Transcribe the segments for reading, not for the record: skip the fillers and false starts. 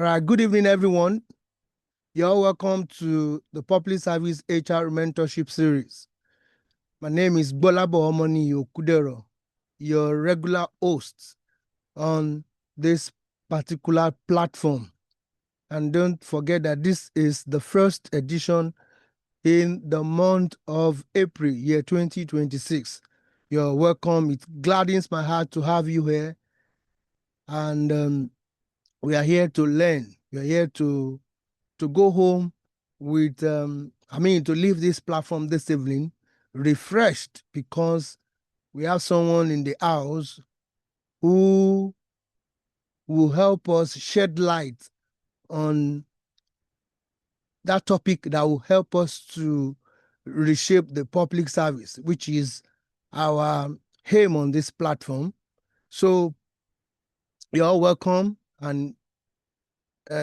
All right, good evening, everyone. You're welcome to the Public Service HR Mentorship Series. My name is Bolabo Omoni Okudero, your regular host on this particular platform. And don't forget that this is the first edition in the month of April, year 2026. You're welcome. It gladdens my heart to have you here. And we are here to learn. We are here to go home with, to leave this platform this evening refreshed, because we have someone in the house who will help us shed light on that topic that will help us to reshape the public service, which is our aim on this platform. So you're all welcome, and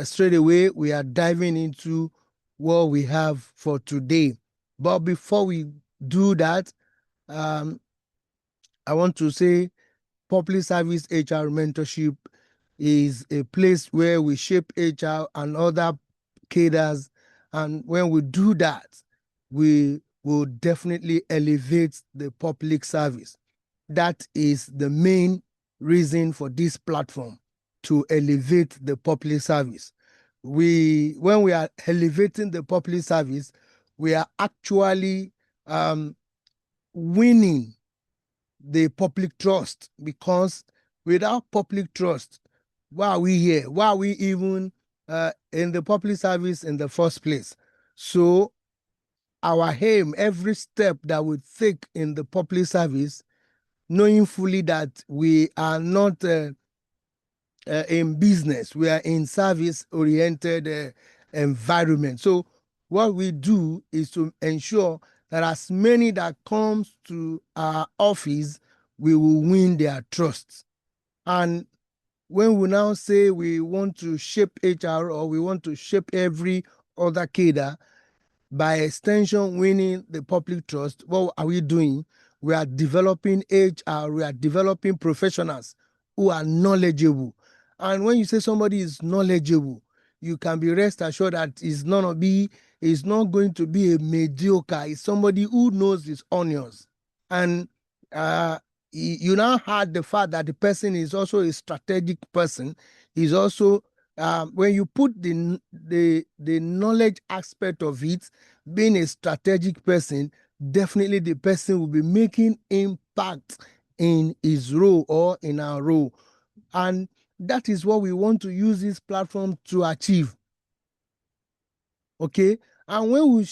straight away we are diving into what we have for today. But before we do that, I want to say Public Service HR Mentorship is a place where we shape HR and other cadres. And when we do that, we will definitely elevate the public service. That is the main reason for this platform, to elevate the public service. When we are elevating the public service, we are actually winning the public trust, because without public trust, why are we here? Why are we even in the public service in the first place? So our aim, every step that we take in the public service, knowing fully that we are not in business, we are in service-oriented environment. So what we do is to ensure that as many that comes to our office, we will win their trust. And when we now say we want to shape HR, or we want to shape every other cadre, by extension winning the public trust, what are we doing? We are developing HR, we are developing professionals who are knowledgeable. And when you say somebody is knowledgeable, you can be rest assured that it's not going to be a mediocre. It's somebody who knows his onions. And you now had the fact that the person is also a strategic person. He's also, when you put the knowledge aspect of it, being a strategic person, definitely the person will be making impact in his role or in our role. And that is what we want to use this platform to achieve. Okay? And when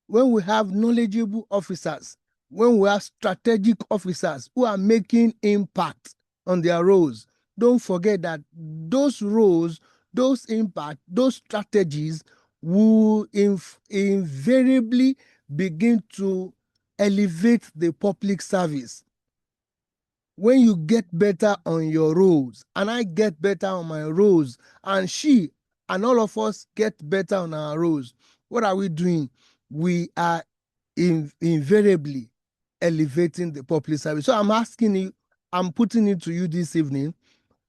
we have knowledgeable officers, when we have strategic officers who are making impact on their roles, don't forget that those roles, those impact, those strategies will invariably begin to elevate the public service. When you get better on your roles, and I get better on my roles, and she and all of us get better on our roles, what are we doing? We are invariably elevating the public service. So I'm asking you, I'm putting it to you this evening,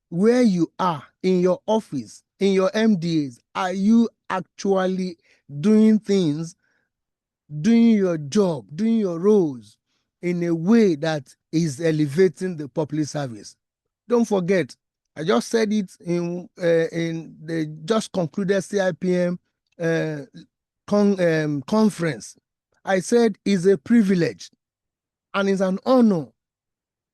where you are in your office, in your MDAs, are you actually doing things, doing your job, doing your roles in a way that is elevating the public service? Don't forget, I just said it in the just concluded CIPM conference. I said it's a privilege and it's an honor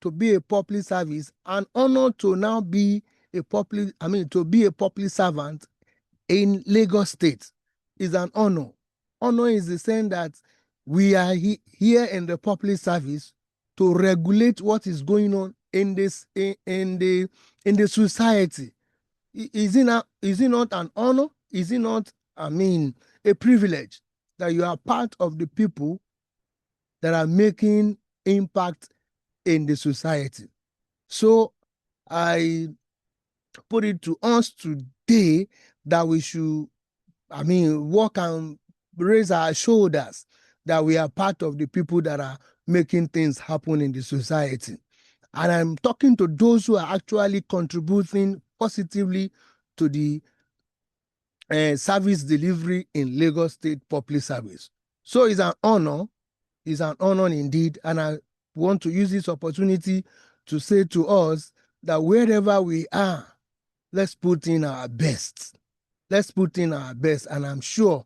to be a public service, an honor to now be to be a public servant in Lagos State is an honor. Honor is the saying that we are here in the public service to regulate what is going on in this in the society. Is it not an honor? Is it not, a privilege that you are part of the people that are making impact in the society? So I put it to us today that we should, work and raise our shoulders, that we are part of the people that are making things happen in the society. And I'm talking to those who are actually contributing positively to the service delivery in Lagos State Public Service. So it's an honor indeed, and I want to use this opportunity to say to us that wherever we are, let's put in our best. Let's put in our best, and I'm sure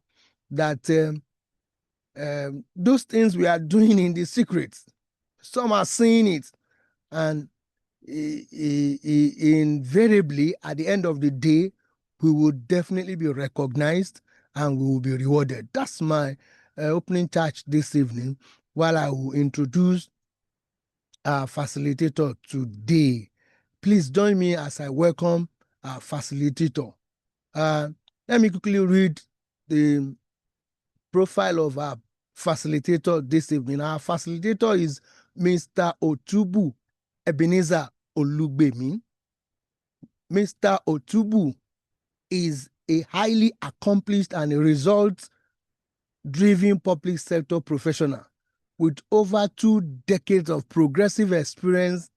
that those things we are doing in the secret, some are seeing it, and invariably, at the end of the day, we will definitely be recognized and we will be rewarded. That's my opening touch this evening, while I will introduce our facilitator today. Please join me as I welcome our facilitator. Let me quickly read the profile of our facilitator this evening. Our facilitator is Mr. Otubu Ebenezer Olugbemi. Mr. Otubu is a highly accomplished and result-driven public sector professional with over 2 decades of progressive experience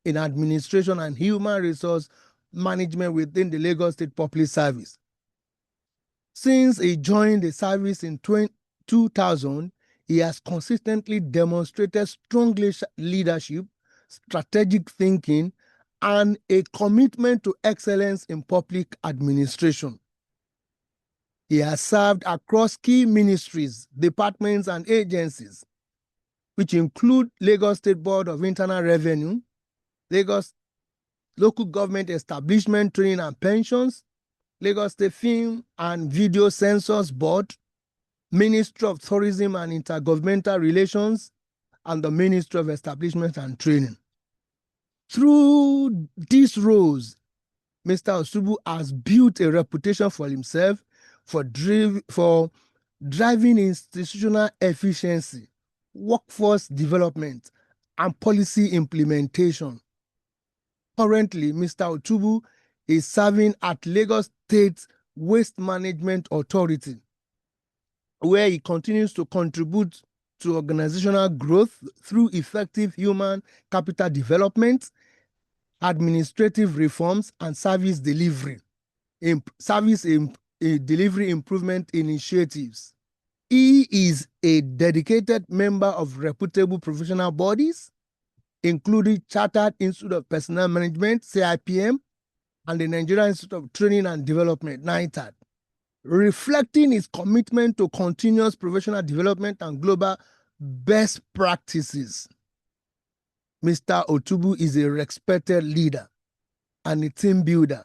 in administration and human resource management within the Lagos State Public Service. Since he joined the service in 2000, he has consistently demonstrated strong leadership, strategic thinking, and a commitment to excellence in public administration. He has served across key ministries, departments, and agencies, which include Lagos State Board of Internal Revenue, Lagos Local Government Establishment Training and Pensions, Lagos State Film and Video Censors Board, Ministry of Tourism and Intergovernmental Relations, and the Ministry of Establishment and Training. Through these roles, Mr. Otubu has built a reputation for himself for driving institutional efficiency, workforce development, and policy implementation. Currently, Mr. Otubu is serving at Lagos State Waste Management Authority, where he continues to contribute to organizational growth through effective human capital development, administrative reforms, and service delivery improvement initiatives. He is a dedicated member of reputable professional bodies, including Chartered Institute of Personnel Management, CIPM, and the Nigerian Institute of Training and Development, NITAD, reflecting his commitment to continuous professional development and global best practices. Mr. Otubu is a respected leader and a team builder.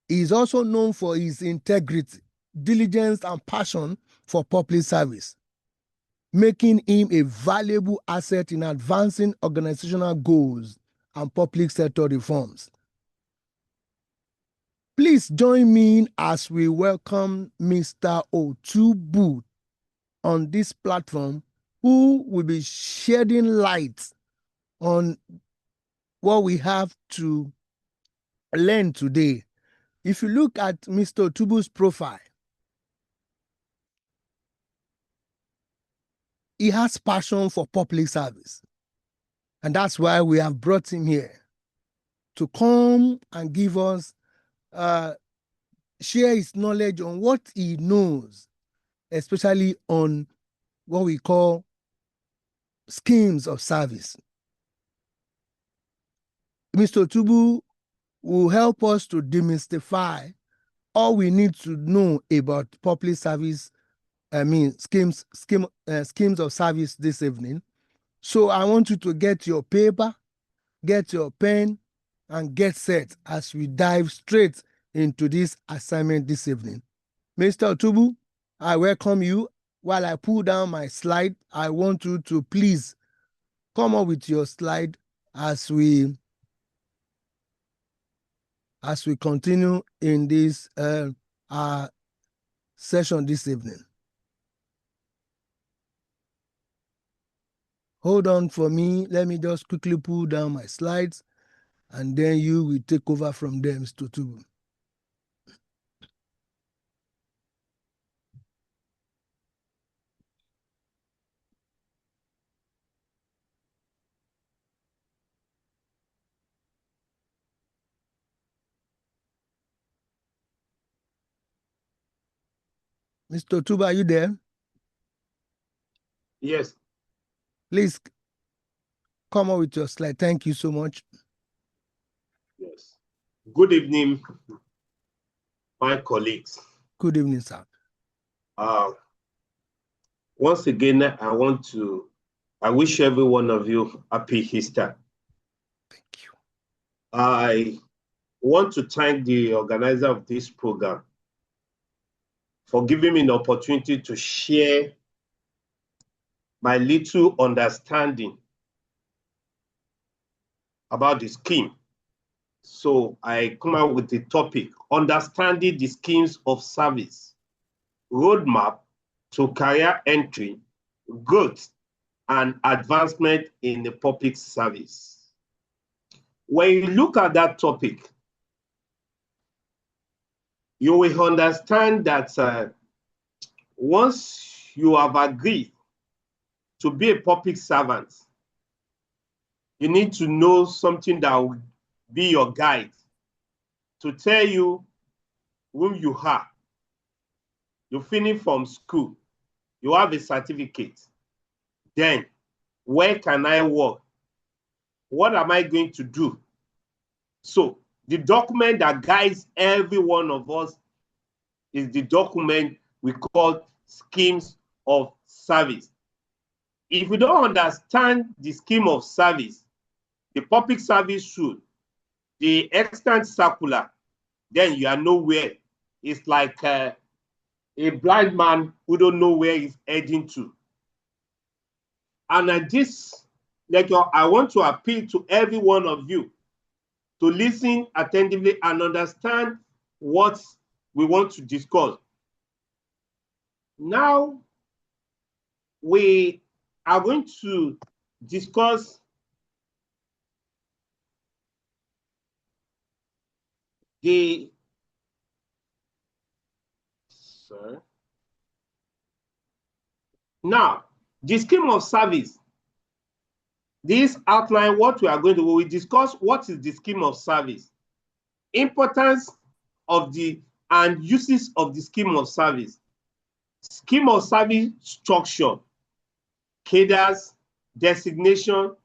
He is also known for his integrity, diligence, and passion for public service, making him a valuable asset in advancing organizational goals and public sector reforms. Please join me as we welcome Mr. Otubu on this platform, who will be shedding light on what we have to learn today. If you look at Mr. Otubu's profile, he has passion for public service. And that's why we have brought him here to come and give us, share his knowledge on what he knows, especially on what we call schemes of service. Mr. Otubu will help us to demystify all we need to know about public service, schemes of service this evening. So I want you to get your paper, get your pen, and get set as we dive straight into this assignment this evening. Mr. Otubu, I welcome you. While I pull down my slide, I want you to please come up with your slide as we continue in this session this evening. Hold on for me. Let me just quickly pull down my slides, and then you will take over from there, Mr. Otubu. Mr. Tuba, are you there? Yes. Please come on with your slide. Thank you so much. Yes. Good evening, my colleagues. Good evening, sir. Once again, I wish every one of you happy Easter. Thank you. I want to thank the organizer of this program for giving me an opportunity to share my little understanding about the scheme. So I come out with the topic, understanding the schemes of service, roadmap to career entry, growth, and advancement in the public service. When you look at that topic, you will understand that once you have agreed to be a public servant, you need to know something that will be your guide to tell you who you are. You finish from school, you have a certificate. Then, where can I work? What am I going to do? So, the document that guides every one of us is the document we call schemes of service. If you don't understand the scheme of service, the public service rule, the extant circular, then you are nowhere. It's like a blind man who don't know where he's heading to. And at this lecture, I want to appeal to every one of you to listen attentively and understand what we want to discuss. Now, we are going to discuss Now, the scheme of service. This outline what we are going to, we discuss what is the scheme of service, importance of and uses of the scheme of service, scheme of service structure, cadres, designation,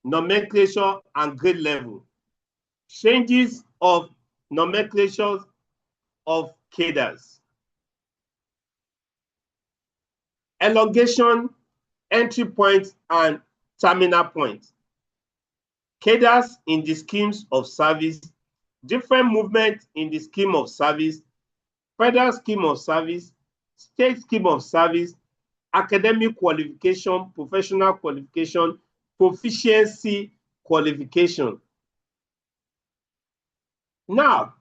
nomenclature, and grade level, changes of nomenclature of cadres, elongation, entry points, and terminal points, cadres in the schemes of service, different movement in the scheme of service, federal scheme of service, state scheme of service, academic qualification, professional qualification, proficiency qualification. Now,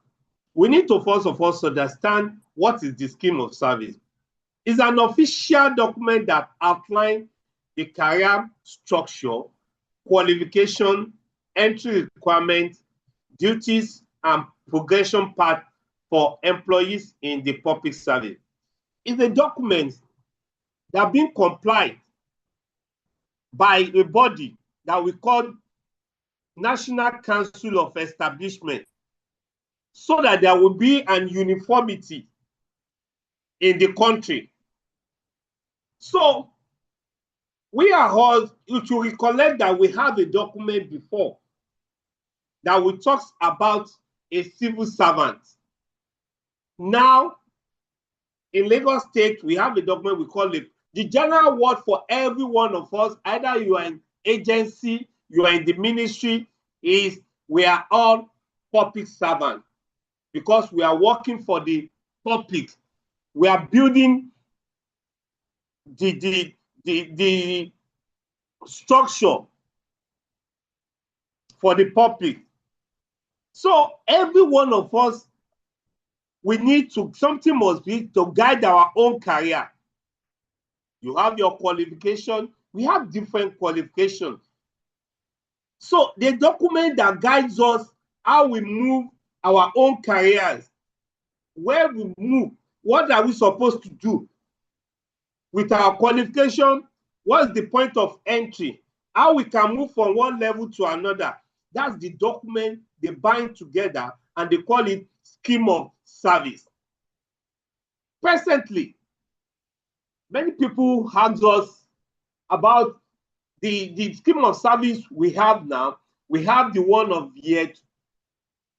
we need to first of all understand what is the scheme of service. It's an official document that outlines the career structure, qualification, entry requirements, duties, and progression path for employees in the public service. It's a document that being complied by a body that we call National Council of Establishment, so that there will be an uniformity in the country. So we are all, you should recollect that we have a document before that we talk about a civil servant. Now, in Lagos State, we have a document we call it. The general word for every one of us, either you are in agency, you are in the ministry, is we are all public servants because we are working for the public. We are building the structure for the public. So every one of us, we need to, something must be to guide our own career. You have your qualification, we have different qualifications. So the document that guides us how we move our own careers, where we move, what are we supposed to do with our qualification, what's the point of entry, how we can move from one level to another. That's the document they bind together and they call it scheme of service. Presently, many people ask us about the scheme of service we have now. We have the one of year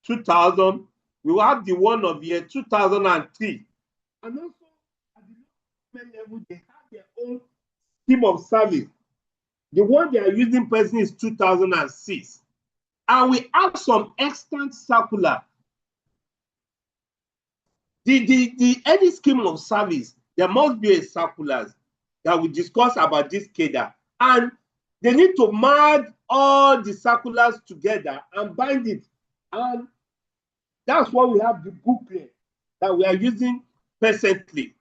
2000. We have the one of year 2003. And also at the local level, they have their own scheme of service. The one they are using presently is 2006. And we have some extant circular. Any scheme of service, there must be a circular that we discuss about this cadre. And they need to merge all the circulars together and bind it. And that's why we have the booklet that we are using presently.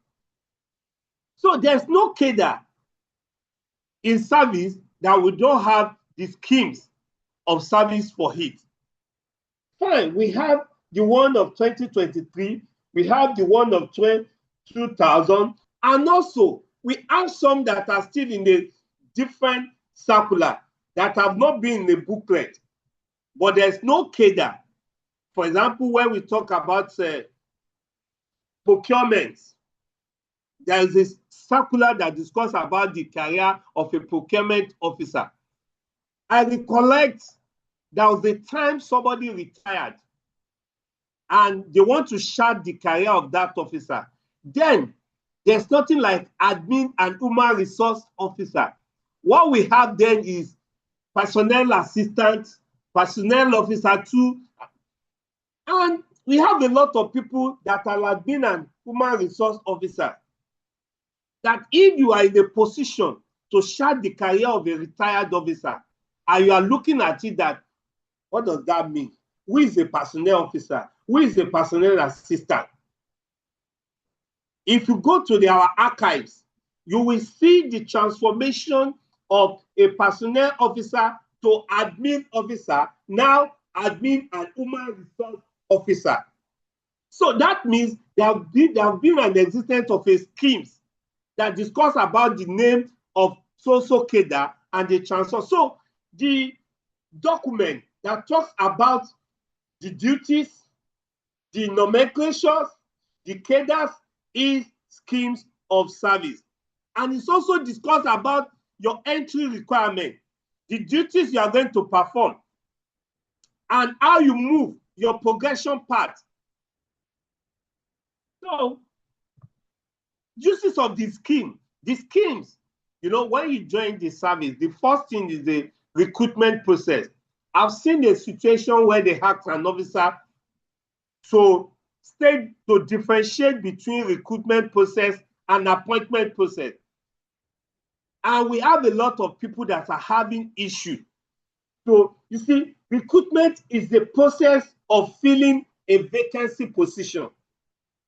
So there's no cadre in service that we don't have the schemes of service for it. Fine, we have the one of 2023, we have the one of 2000, and also we have some that are still in the different circular that have not been in the booklet, but there's no cadre. For example, when we talk about procurement, there is a circular that discusses about the career of a procurement officer. I recollect there was a time somebody retired and they want to chart the career of that officer. Then there's nothing like admin and human resource officer. What we have then is personnel assistant, personnel officer 2, and we have a lot of people that are admin and human resource officer. That if you are in a position to chart the career of a retired officer, and you are looking at it, that what does that mean? Who is a personnel officer? Who is a personnel assistant? If you go to our archives, you will see the transformation of a personnel officer to admin officer, now admin and human resource officer. So that means there have been an existence of a schemes that discuss about the name of so-so cadre and the transfer. So the document that talks about the duties, the nomenclatures, the cadres is schemes of service. And it's also discussed about your entry requirement, the duties you are going to perform, and how you move your progression path. So, uses of the schemes, you know, when you join the service, the first thing is the recruitment process. I've seen a situation where they ask an officer to differentiate between recruitment process and appointment process. And we have a lot of people that are having issues. So you see, recruitment is the process of filling a vacancy position.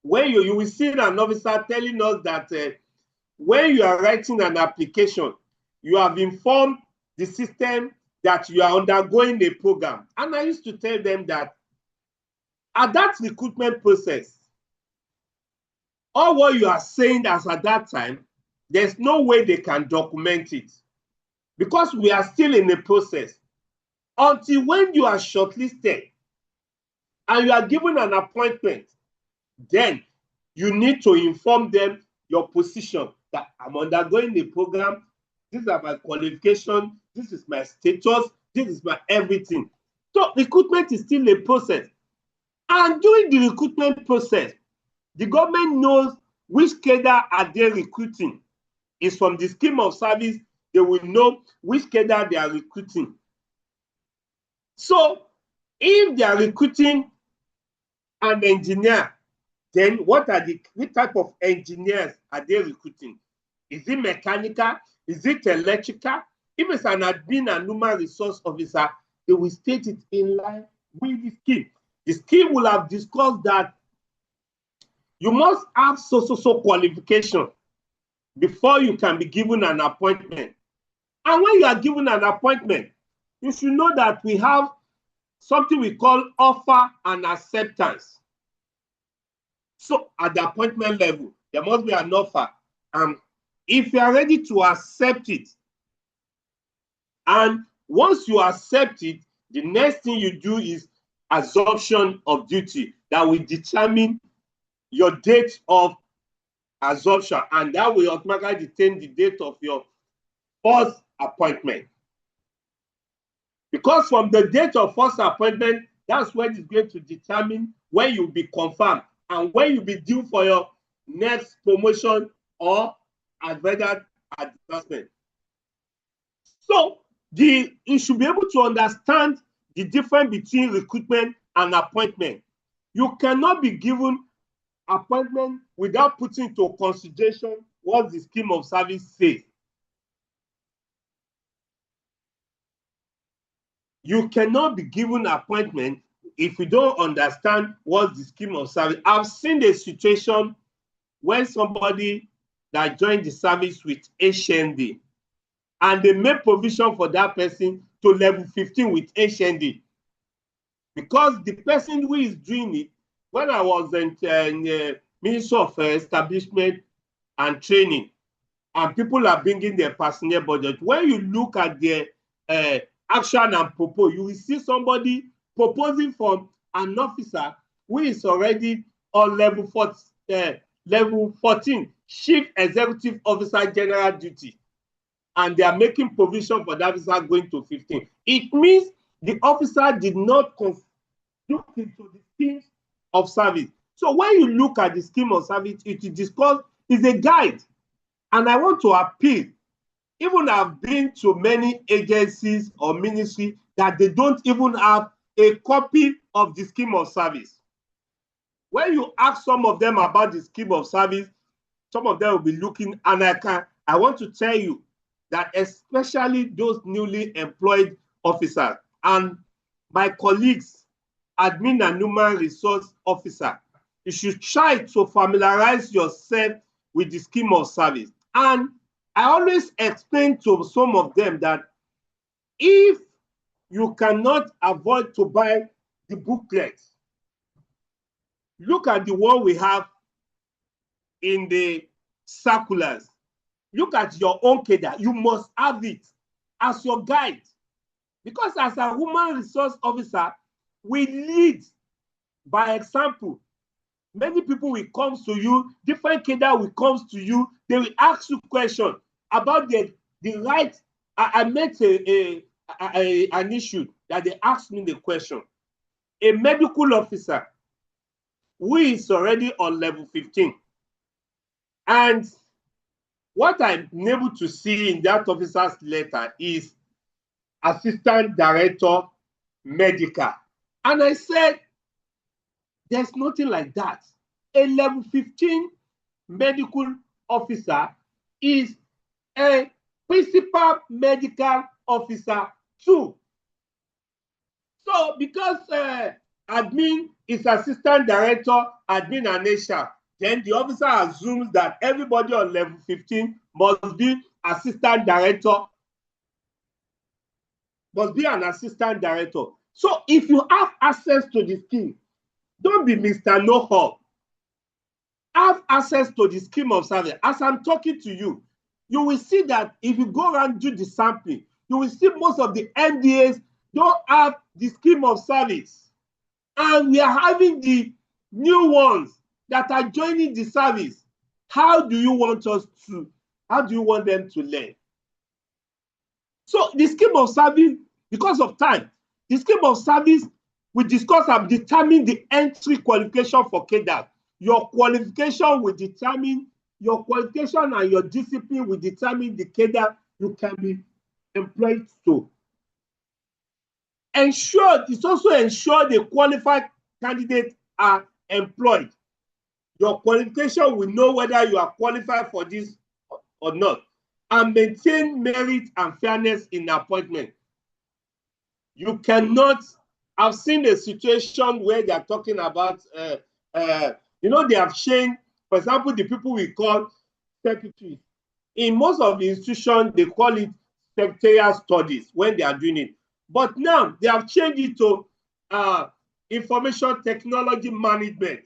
When you will see an officer telling us that when you are writing an application, you have informed the system that you are undergoing a program. And I used to tell them that at that recruitment process, all what you are saying as at that time, there's no way they can document it because we are still in the process. Until when you are shortlisted and you are given an appointment, then you need to inform them your position, that I'm undergoing the program, these are my qualifications, this is my status, this is my everything. So recruitment is still a process. And during the recruitment process, the government knows which cadre are they recruiting. It's from the scheme of service, they will know which cadre they are recruiting. So if they are recruiting an engineer, then what type of engineers are they recruiting? Is it mechanical? Is it electrical? If it's an admin and human resource officer, they will state it in line with the scheme. The scheme will have discussed that you must have so qualification before you can be given an appointment. And when you are given an appointment, you should know that we have something we call offer and acceptance. So at the appointment level, there must be an offer. If you are ready to accept it, and once you accept it, the next thing you do is assumption of duty that will determine your date of absorption, and that will automatically determine the date of your first appointment. Because from the date of first appointment, that's when it's going to determine when you'll be confirmed and when you'll be due for your next promotion or advanced advancement. So you should be able to understand the difference between recruitment and appointment. You cannot be given appointment without putting into consideration what the scheme of service says. You cannot be given appointment if you don't understand what the scheme of service. I've seen a situation when somebody that joined the service with HND, and they made provision for that person to level 15 with HND. Because the person who is doing it, when I was in Ministry of Establishment and Training, and people are bringing their personnel budget, when you look at their action and propose, you will see somebody proposing for an officer who is already on level 14, Chief Executive Officer General Duty, and they are making provision for that officer going to 15. It means the officer did not look into the schemes of service. So when you look at the scheme of service, it is discussed, is a guide. And I want to appeal, even I've been to many agencies or ministries that they don't even have a copy of the scheme of service. When you ask some of them about the scheme of service, some of them will be looking, and I want to tell you that especially those newly employed officers and my colleagues, admin and human resource officer, you should try to familiarize yourself with the scheme of service. And I always explain to some of them that if you cannot avoid to buy the booklets, look at the one we have in the circulars. Look at your own cadre. You must have it as your guide. Because as a human resource officer, we lead by example. Many people will come to you, different cadre will come to you, they will ask you questions about the right. I met an issue that they asked me the question. A medical officer who is already on level 15, and what I've been able to see in that officer's letter is Assistant Director Medical. And I said, there's nothing like that. A level 15 medical officer is a principal medical officer too. So because admin is assistant director, admin and HR, then the officer assumes that everybody on level 15 must be assistant director, must be an assistant director. So if you have access to the scheme, don't be Mr. Know-How. Have access to the scheme of service. As I'm talking to you, you will see that if you go around do the sampling, you will see most of the MDAs don't have the scheme of service. And we are having the new ones that are joining the service. How do you want them to learn? So the scheme of service, because of time, the scheme of service we discuss and determine the entry qualification for cadre. Your qualification will determine, your qualification and your discipline will determine the cadre you can be employed to. It's also ensure the qualified candidates are employed. Your qualification will know whether you are qualified for this or not, and maintain merit and fairness in appointment. You cannot, I've seen a situation where they are talking about, they have changed, for example, the people we call secretaries. In most of the institutions, they call it secretarial studies when they are doing it. But now they have changed it to information technology management.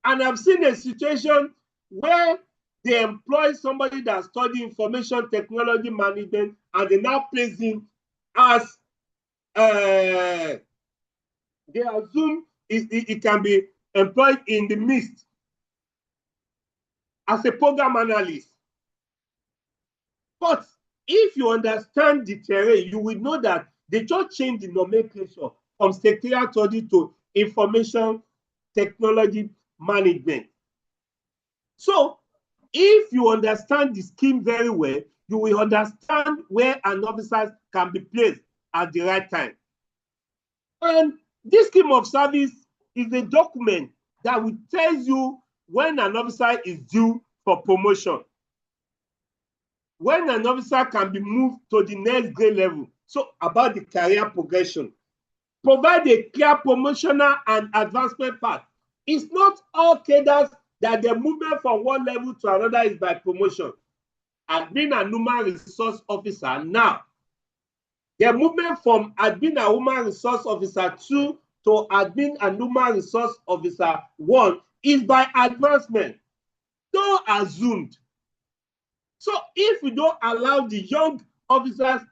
And I've seen a situation where they employ somebody that studies information technology management, and they now place him as they assume it can be employed in the midst as a program analyst. But if you understand the terrain, you will know that they just changed the nomenclature from secretarial audit to information technology management. So if you understand the scheme very well, you will understand where an officer can be placed at the right time. And this scheme of service is a document that will tell you when an officer is due for promotion, when an officer can be moved to the next grade level. So about the career progression. Provide a clear promotional and advancement path. It's not all cadres that the movement from one level to another is by promotion. Admin and human resource officer now, the movement from admin and human resource officer 2 to admin and human resource officer 1 is by advancement, though assumed. So if we don't allow the young officers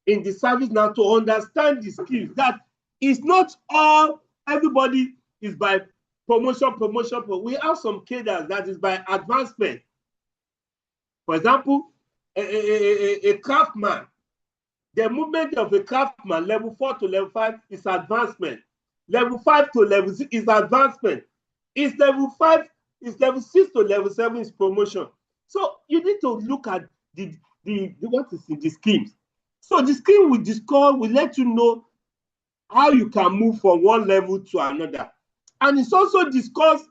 in the service now to understand the skills, that it's not all, everybody is by promotion. We have some cadres that is by advancement. For example, a craftsman, the movement of a craftsman, level 4 to level 5 is advancement. Level 5 to level 6 is advancement. It's level 5, it's level 6 to level 7 is promotion. So you need to look at the what is in the schemes. So the scheme we discuss will let you know how you can move from one level to another. And it's also discussed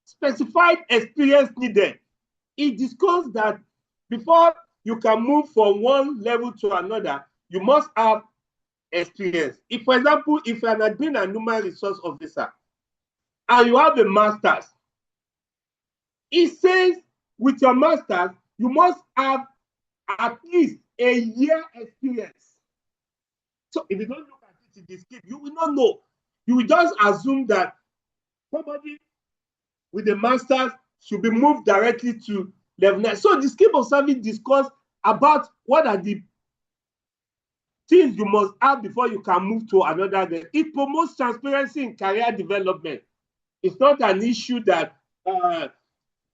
specified experience needed. It discussed that before you can move from one level to another, you must have experience. If, for example, if you're an admin and human resource officer and you have a master's, it says with your master's, you must have at least a year experience. So if you don't look at it in this scheme, you will not know. You will just assume that somebody with a master's should be moved directly to level 9. So the scheme of service discuss about what are the things you must have before you can move to another grade. It promotes transparency in career development. It's not an issue that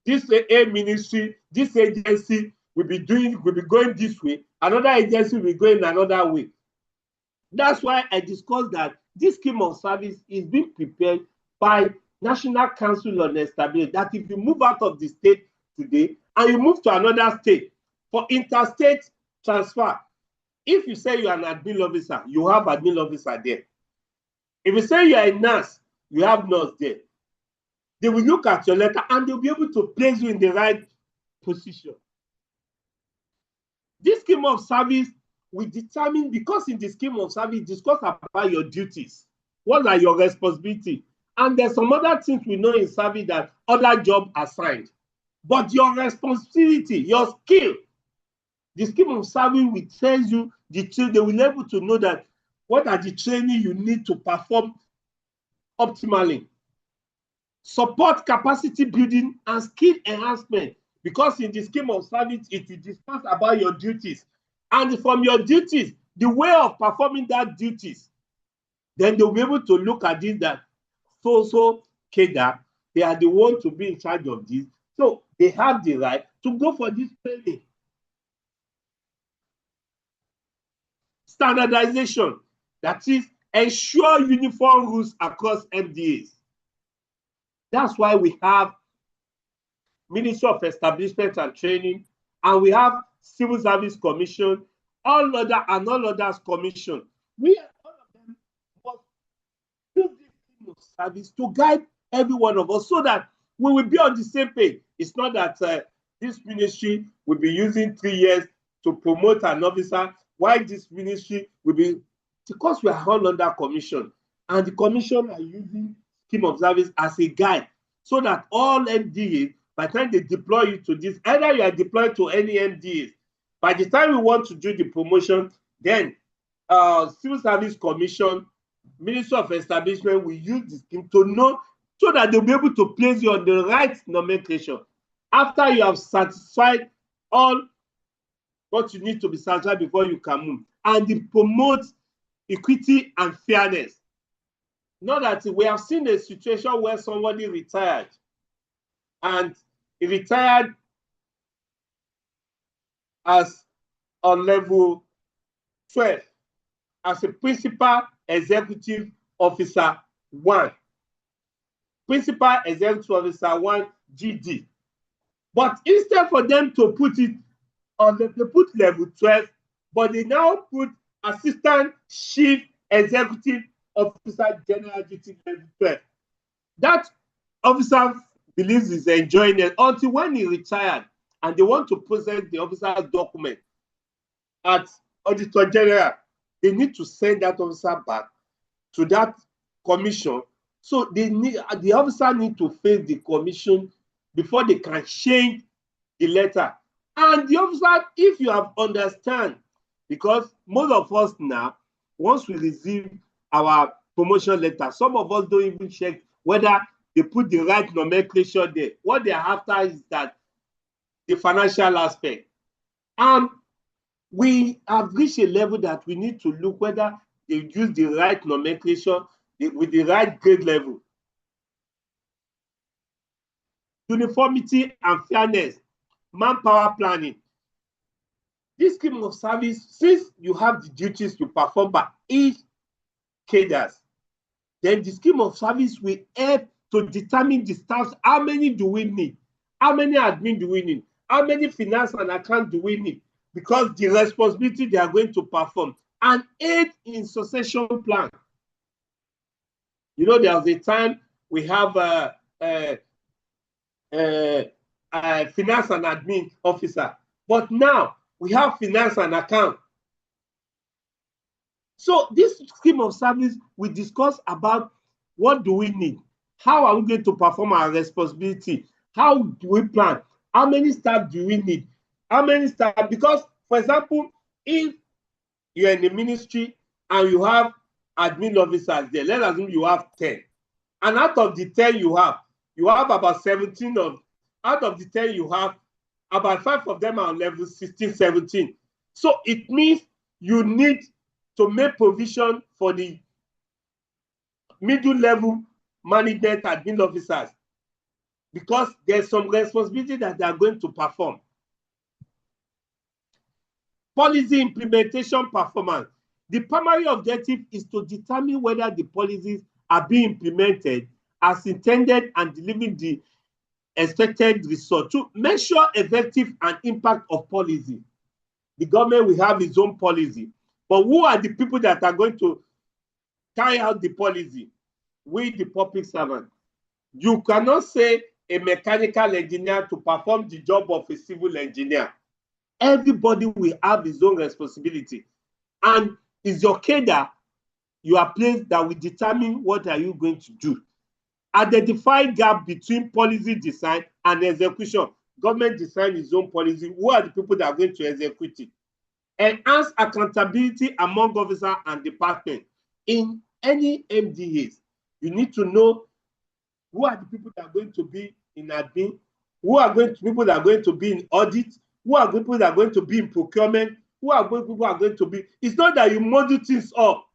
this A ministry, this agency will be going this way, another agency will be going another way. That's why I discussed that this scheme of service is being prepared by National Council on Stability, that if you move out of the state today and you move to another state for interstate transfer, if you say you are an admin officer, you have admin officer there. If you say you are a nurse, you have nurse there. They will look at your letter and they'll be able to place you in the right position. This scheme of service will determine, because in the scheme of service, discuss about your duties. What are your responsibilities? And there's some other things we know in service that other jobs assigned. But your responsibility, your skill, the scheme of service will tell you, they will be able to know that what are the training you need to perform optimally. Support capacity building and skill enhancement, because in the scheme of service, it will discuss about your duties. And from your duties, the way of performing that duties, then they'll be able to look at this, that so cadre, they are the ones to be in charge of this. So they have the right to go for this training. Standardization, that is, ensure uniform rules across MDAs. That's why we have Ministry of Establishment and Training, and we have Civil Service Commission, all others commission. We all of them must use this scheme of service to guide every one of us so that we will be on the same page. It's not that this ministry will be using 3 years to promote an officer, while this ministry will be, because we are all under commission, and the commission are using scheme of service as a guide, so that all MDAs, by the time they deploy you to this, either you are deployed to any MDAs, by the time we want to do the promotion, then Civil Service Commission, Ministry of Establishment will use the scheme to know, so that they'll be able to place you on the right nomenclature after you have satisfied all what you need to be satisfied before you can move. And it promotes equity and fairness. Not that we have seen a situation where somebody retired, and he retired as on level 12 as a principal executive officer 1. Principal executive officer 1 GD. But instead for them to put it on, they put level 12, but they now put assistant chief executive officer general duty level 12. That officer believes he's enjoying it until when he retired and they want to process the officer's document at Auditor General. They need to send that officer back to that commission. So the officer need to face the commission before they can change the letter. And the officer, if you have understand, because most of us now, once we receive our promotion letter, some of us don't even check whether they put the right nomenclature there. What they are after is that the financial aspect. And we have reached a level that we need to look whether they use the right nomenclature with the right grade level. Uniformity and fairness, manpower planning. This scheme of service, since you have the duties to perform by each cadres, then the scheme of service will help to determine the staff. How many do we need? How many admin do we need? How many finance and account do we need? Because the responsibility they are going to perform and aid in succession plan. You know, there was a time we have finance and admin officer, but now we have finance and account. So this scheme of service, we discuss about what do we need, how are we going to perform our responsibility, how do we plan, how many staff do we need, how many staff, because for example, if you're in the ministry and you have admin officers there, let's assume you have 10, and out of the 10 you have about 17 of, out of the 10 you have, about 5 of them are on level 16, 17. So it means you need to make provision for the middle level management admin officers, because there's some responsibility that they are going to perform. Policy implementation performance. The primary objective is to determine whether the policies are being implemented as intended and delivering the expected result. To measure effective and impact of policy, the government will have its own policy. But who are the people that are going to carry out the policy? We, the public servant. You cannot say a mechanical engineer to perform the job of a civil engineer. Everybody will have his own responsibility. And it's your cadre, your place that will determine what are you going to do. Identify gap between policy design and execution. Government design its own policy. Who are the people that are going to execute it? Enhance accountability among officers and departments. In any MDAs, you need to know who are the people that are going to be in admin, who are going to people that are going to be in audit, who are people that are going to be in procurement, who are people are going to be. It's not that you model things up.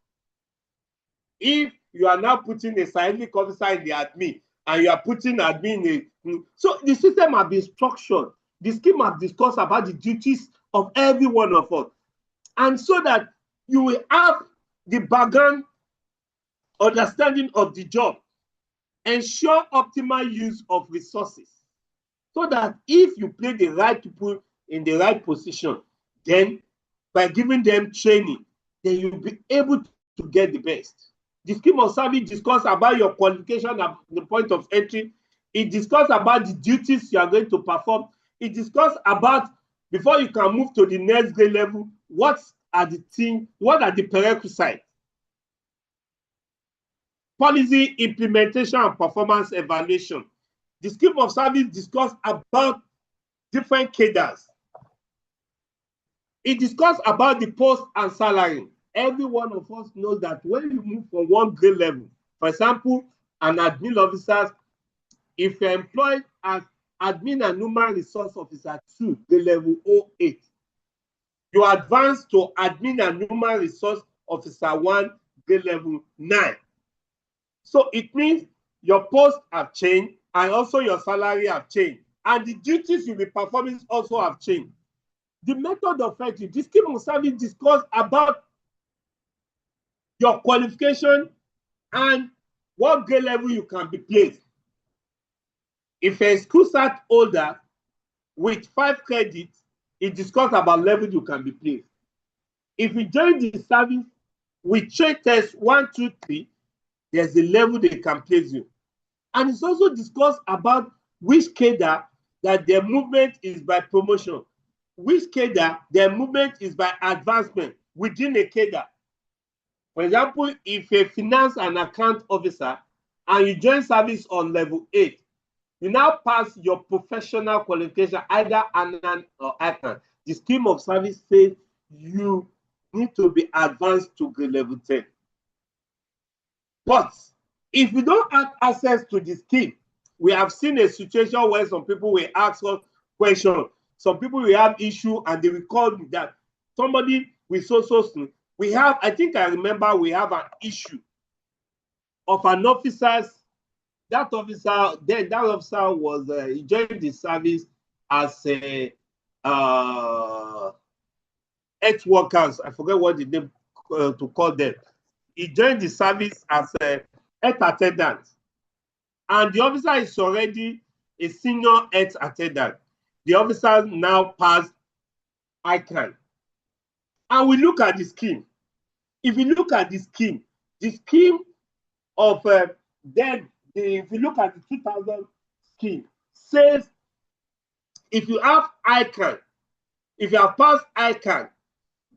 If you are now putting a scientific officer in the admin and you are putting admin in, so the system has been structured. The scheme has discussed about the duties of every one of us, and so that you will have the background understanding of the job. Ensure optimal use of resources, so that if you place the right people in the right position, then by giving them training, then you'll be able to get the best. The scheme of service discuss about your qualification at the point of entry. It discuss about the duties you are going to perform. It discuss about, before you can move to the next grade level, what are the things, what are the prerequisites. Policy implementation and performance evaluation. The scheme of service discuss about different cadres. It discuss about the post and salary. Every one of us knows that when you move from one grade level, for example, an admin officer, if you're employed as admin and human resource officer 2, grade level 08, you advance to admin and human resource officer 1, grade level 9. So it means your posts have changed and also your salary have changed, and the duties you'll be performing also have changed. the method of entry. The scheme of service discuss about your qualification and what grade level you can be placed. If a school cert holder with 5 credits, it discusses about level you can be placed. If you join the service with trade test 1, 2, 3, there's a level they can place you. And it's also discussed about which cadre that their movement is by promotion, which cadre their movement is by advancement within a cadre. For example, if a finance and account officer and you join service on level 8, you now pass your professional qualification, either ANAN or ICANN. The scheme of service says you need to be advanced to grade level 10. But if you don't have access to the scheme, we have seen a situation where some people will ask us questions. Some people will have issue and they will call me that somebody with so soon. We have, I think I remember we have an issue of an officer. That officer was he joined the service as a health workers. I forget what the name to call them. He joined the service as a health attendant, and the officer is already a senior health attendant. The officer now passed ICANN, and we look at the scheme. If you look at the scheme of if you look at the 2000 scheme, says if you have ICANN, if you have passed ICANN,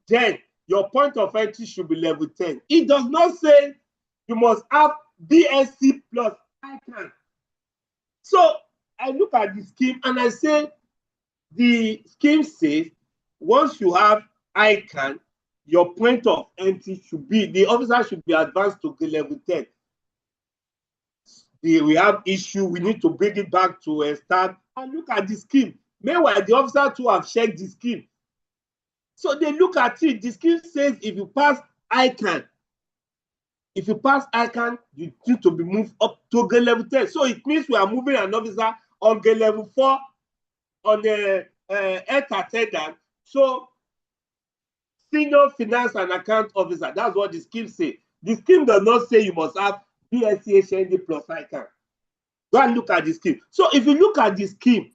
then your point of entry should be level 10. It does not say you must have BSc plus ICANN. So I look at the scheme and I say the scheme says once you have ICANN, your point of entry should be, the officer should be advanced to level 10. We have issue, we need to bring it back to a start and look at the scheme. Meanwhile, the officer too have checked the scheme. So they look at it. The scheme says if you pass ICANN, you need to be moved up to grade level 10. So it means we are moving an officer on grade level 4 on the health attendant. So senior finance and account officer, that's what the scheme says. The scheme does not say you must have BSc HND plus ICANN. Go and look at the scheme. So if you look at the scheme,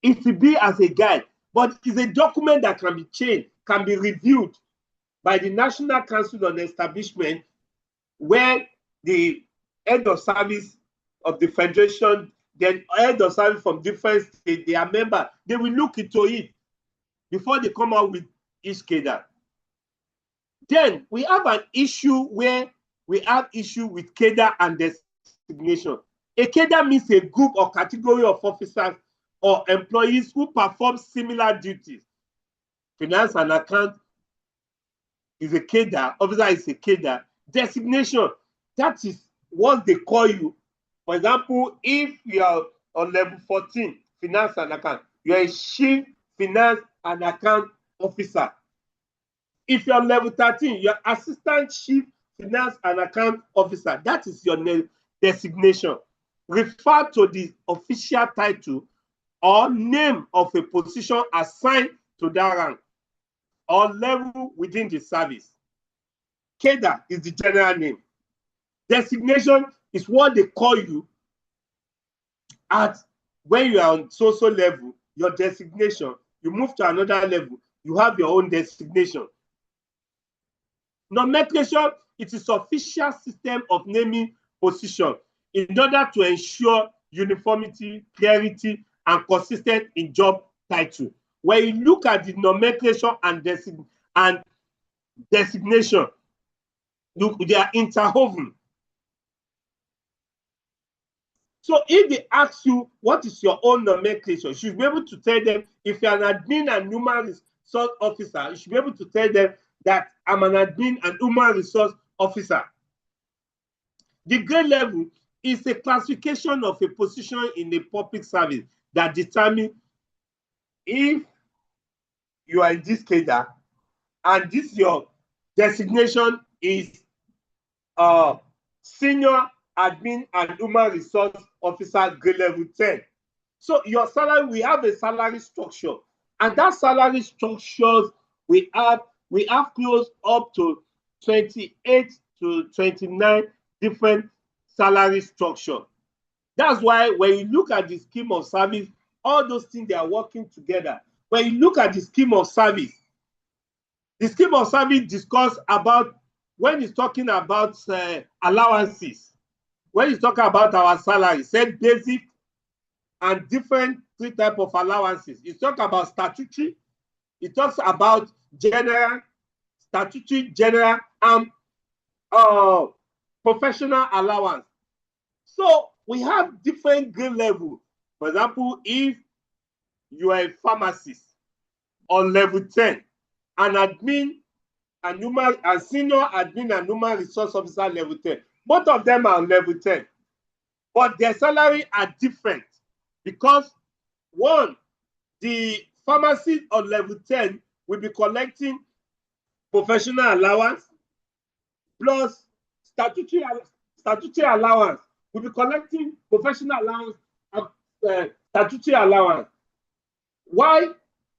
it will be as a guide, but it's a document that can be changed, can be reviewed by the National Council on Establishment, where the head of service of the federation, then head of service from different states, they are members. They will look into it before they come out with each cadre. Then we have an issue where we have issue with cadre and designation. A cadre means a group or category of officers or employees who perform similar duties. Finance and account is a cadre, officer is a cadre. Designation, that is what they call you. For example, if you are on level 14, finance and account, you are a chief finance and account officer. If you're on level 13, you're assistant chief finance and account officer. That is your designation. Refer to the official title or name of a position assigned to that rank or level within the service. Cadre is the general name. Designation is what they call you at when you are on so-so level, your designation. You move to another level, you have your own designation. Nomenclature, it is official system of naming position in order to ensure uniformity, clarity, and consistency in job title. When you look at the nomenclature and designation, they are interwoven. So if they ask you what is your own nomenclature, you should be able to tell them. If you're an admin and human resource officer, you should be able to tell them that I'm an admin and human resource officer. The grade level is a classification of a position in a public service that determines if you are in this cadre and this your designation is senior admin and human resource officer grade level 10. So your salary, we have a salary structure And that salary structures, we have close up to 28 to 29 different salary structure. That's why when you look at the scheme of service, all those things, they are working together. When you look at the scheme of service discuss about, when it's talking about allowances, when it's talking about our salary, said basic and different three types of allowances. It talks about statutory, it talks about general, statutory, general, and professional allowance. So we have different grade level. For example, if you are a pharmacist on level 10, an admin and senior admin and human resource officer level 10, both of them are on level 10, but their salary are different because one, the pharmacist on level 10 will be collecting professional allowance plus statutory allowance, will be collecting professional allowance and statutory allowance. Why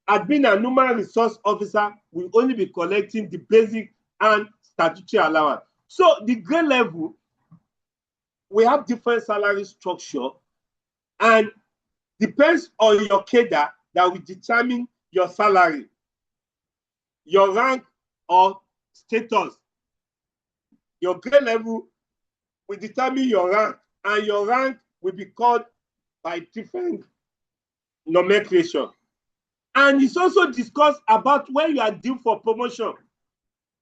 admin and human resource officer will only be collecting the basic and statutory allowance. So the grade level, we have different salary structure, and depends on your cadre that will determine your salary, your rank or status. Your grade level will determine your rank, and your rank will be called by different nomenclature. And it's also discussed about when you are due for promotion,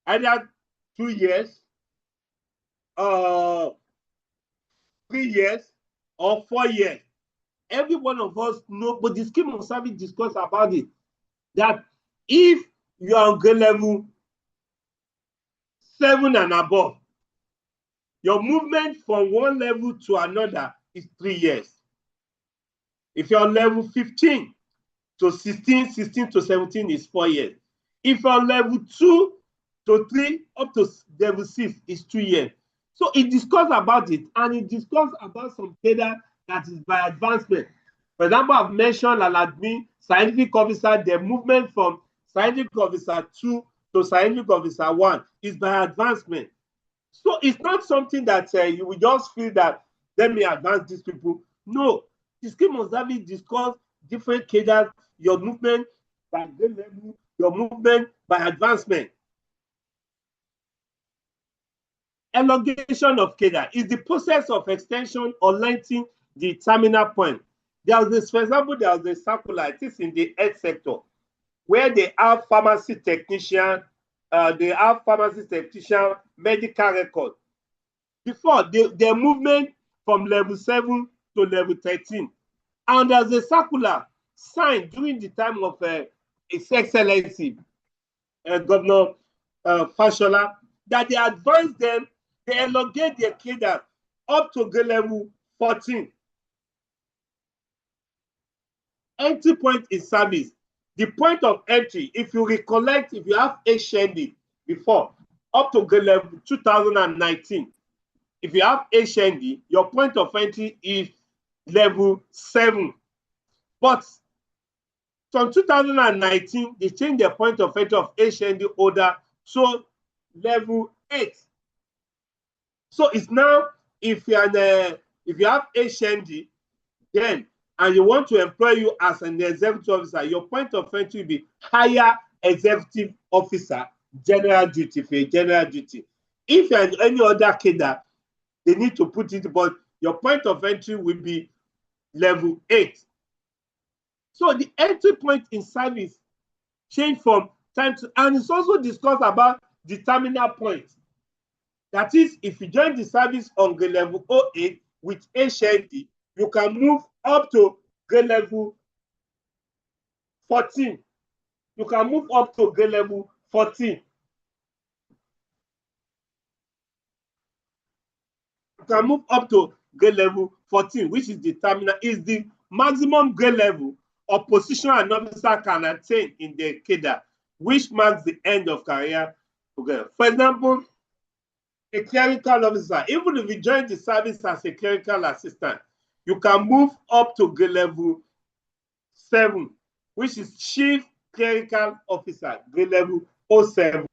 either 2 years, 3 years, or 4 years. Every one of us know, but the scheme of service discuss about it, that if you are on grade level 7 and above, your movement from one level to another is 3 years. If you're on level 15 to 16, 16 to 17 is 4 years. If you're on level 2 to 3 up to level 6 is 2 years. So it discussed about it, and it discussed about some data that is by advancement. For example, I've mentioned an admin, scientific officer, the movement from scientific officer 2 to scientific officer 1 is by advancement. So it's not something that you will just feel that let me advance these people. No, the scheme of service discuss different cadres, your movement by grade level, your movement by advancement. Elongation of cadre is the process of extension or lengthening the terminal point. There was this, for example, there was a circular, it is in the health sector, where they have pharmacy technician, medical record. Before, their movement from level 7 to level 13. And there's a circular signed during the time of His Excellency, Governor Fashola, that they advance them, they elongate their cadre up to grade level 14. Entry point in service. The point of entry, if you recollect, if you have HND before, up to grade level 2019, if you have HND, your point of entry is level 7. But from 2019, they changed the point of entry of HND holder to level 8. So it's now, if you have HND, then and you want to employ you as an executive officer, your point of entry will be higher executive officer, general duty, for a general duty. If you're in any other cadre, they need to put it, but your point of entry will be level 8. So the entry point in service change from time to, and it's also discussed about the terminal point. That is, if you join the service on grade level 08 with HND, you can move up to grade level 14. You can move up to grade level 14. You can move up to grade level 14, which is the terminal, is the maximum grade level a position an officer can attain in the cadre, which marks the end of career progression. For example, a clerical officer, even if you join the service as a clerical assistant, you can move up to grade level 7 which is Chief Clerical Officer, grade level 07.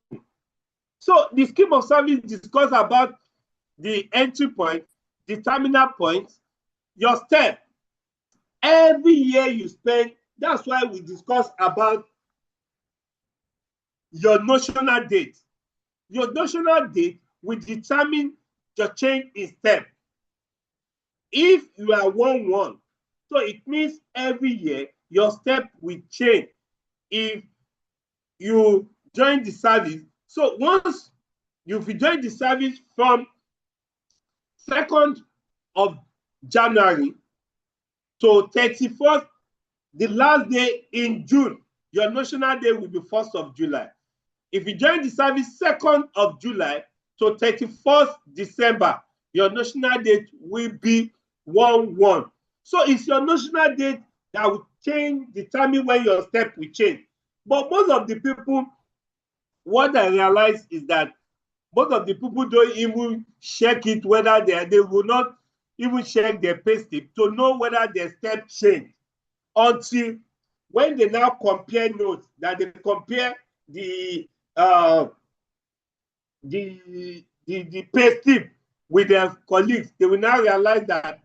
So the scheme of service discusses about the entry point, the terminal point, your step. Every year you spend, that's why we discuss about your notional date. Your notional date will determine your change in step. If you are 1-1, so it means every year your step will change if you join the service. So once you join the service from 2nd of January to 31st, the last day in June, your national day will be 1st of July. If you join the service 2nd of July to 31st December, your national date will be 1-1. So it's your national date that will change, determine when your step will change. But most of the people, what I realize is that most of the people don't even check it, whether they will not even check their payslip to know whether their step changed until when they now compare notes, that they compare the payslip with their colleagues, they will now realize that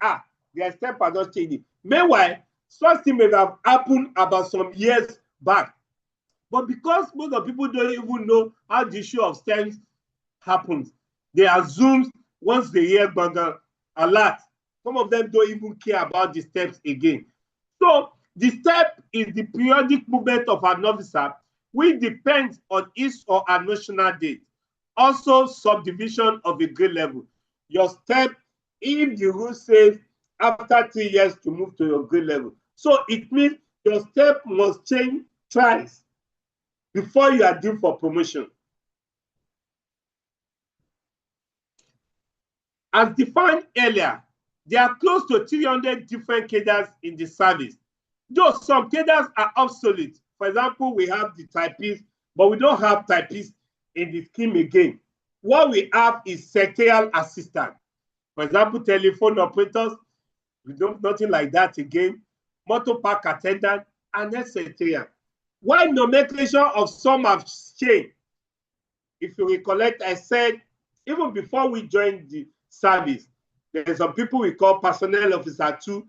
their step has not changed. Meanwhile, such thing may have happened about some years back. But because most of the people don't even know how the issue of steps happens, they assume once they hear Gbanga alert, some of them don't even care about the steps again. So the step is the periodic movement of an officer, which depends on his or her national date. Also, subdivision of a grade level. Your step, if the rule says after 3 years to move to your grade level, so it means your step must change twice before you are due for promotion. As defined earlier, there are close to 300 different cadres in the service. Though some cadres are obsolete. For example, we have the typists, but we don't have typists in the scheme again. What we have is secretarial assistant. For example, telephone operators, we don't nothing like that again. Motor park attendant, and secretarial. Why nomenclature of some have changed? If you recollect, I said even before we joined the service, there are some people we call personnel officer too.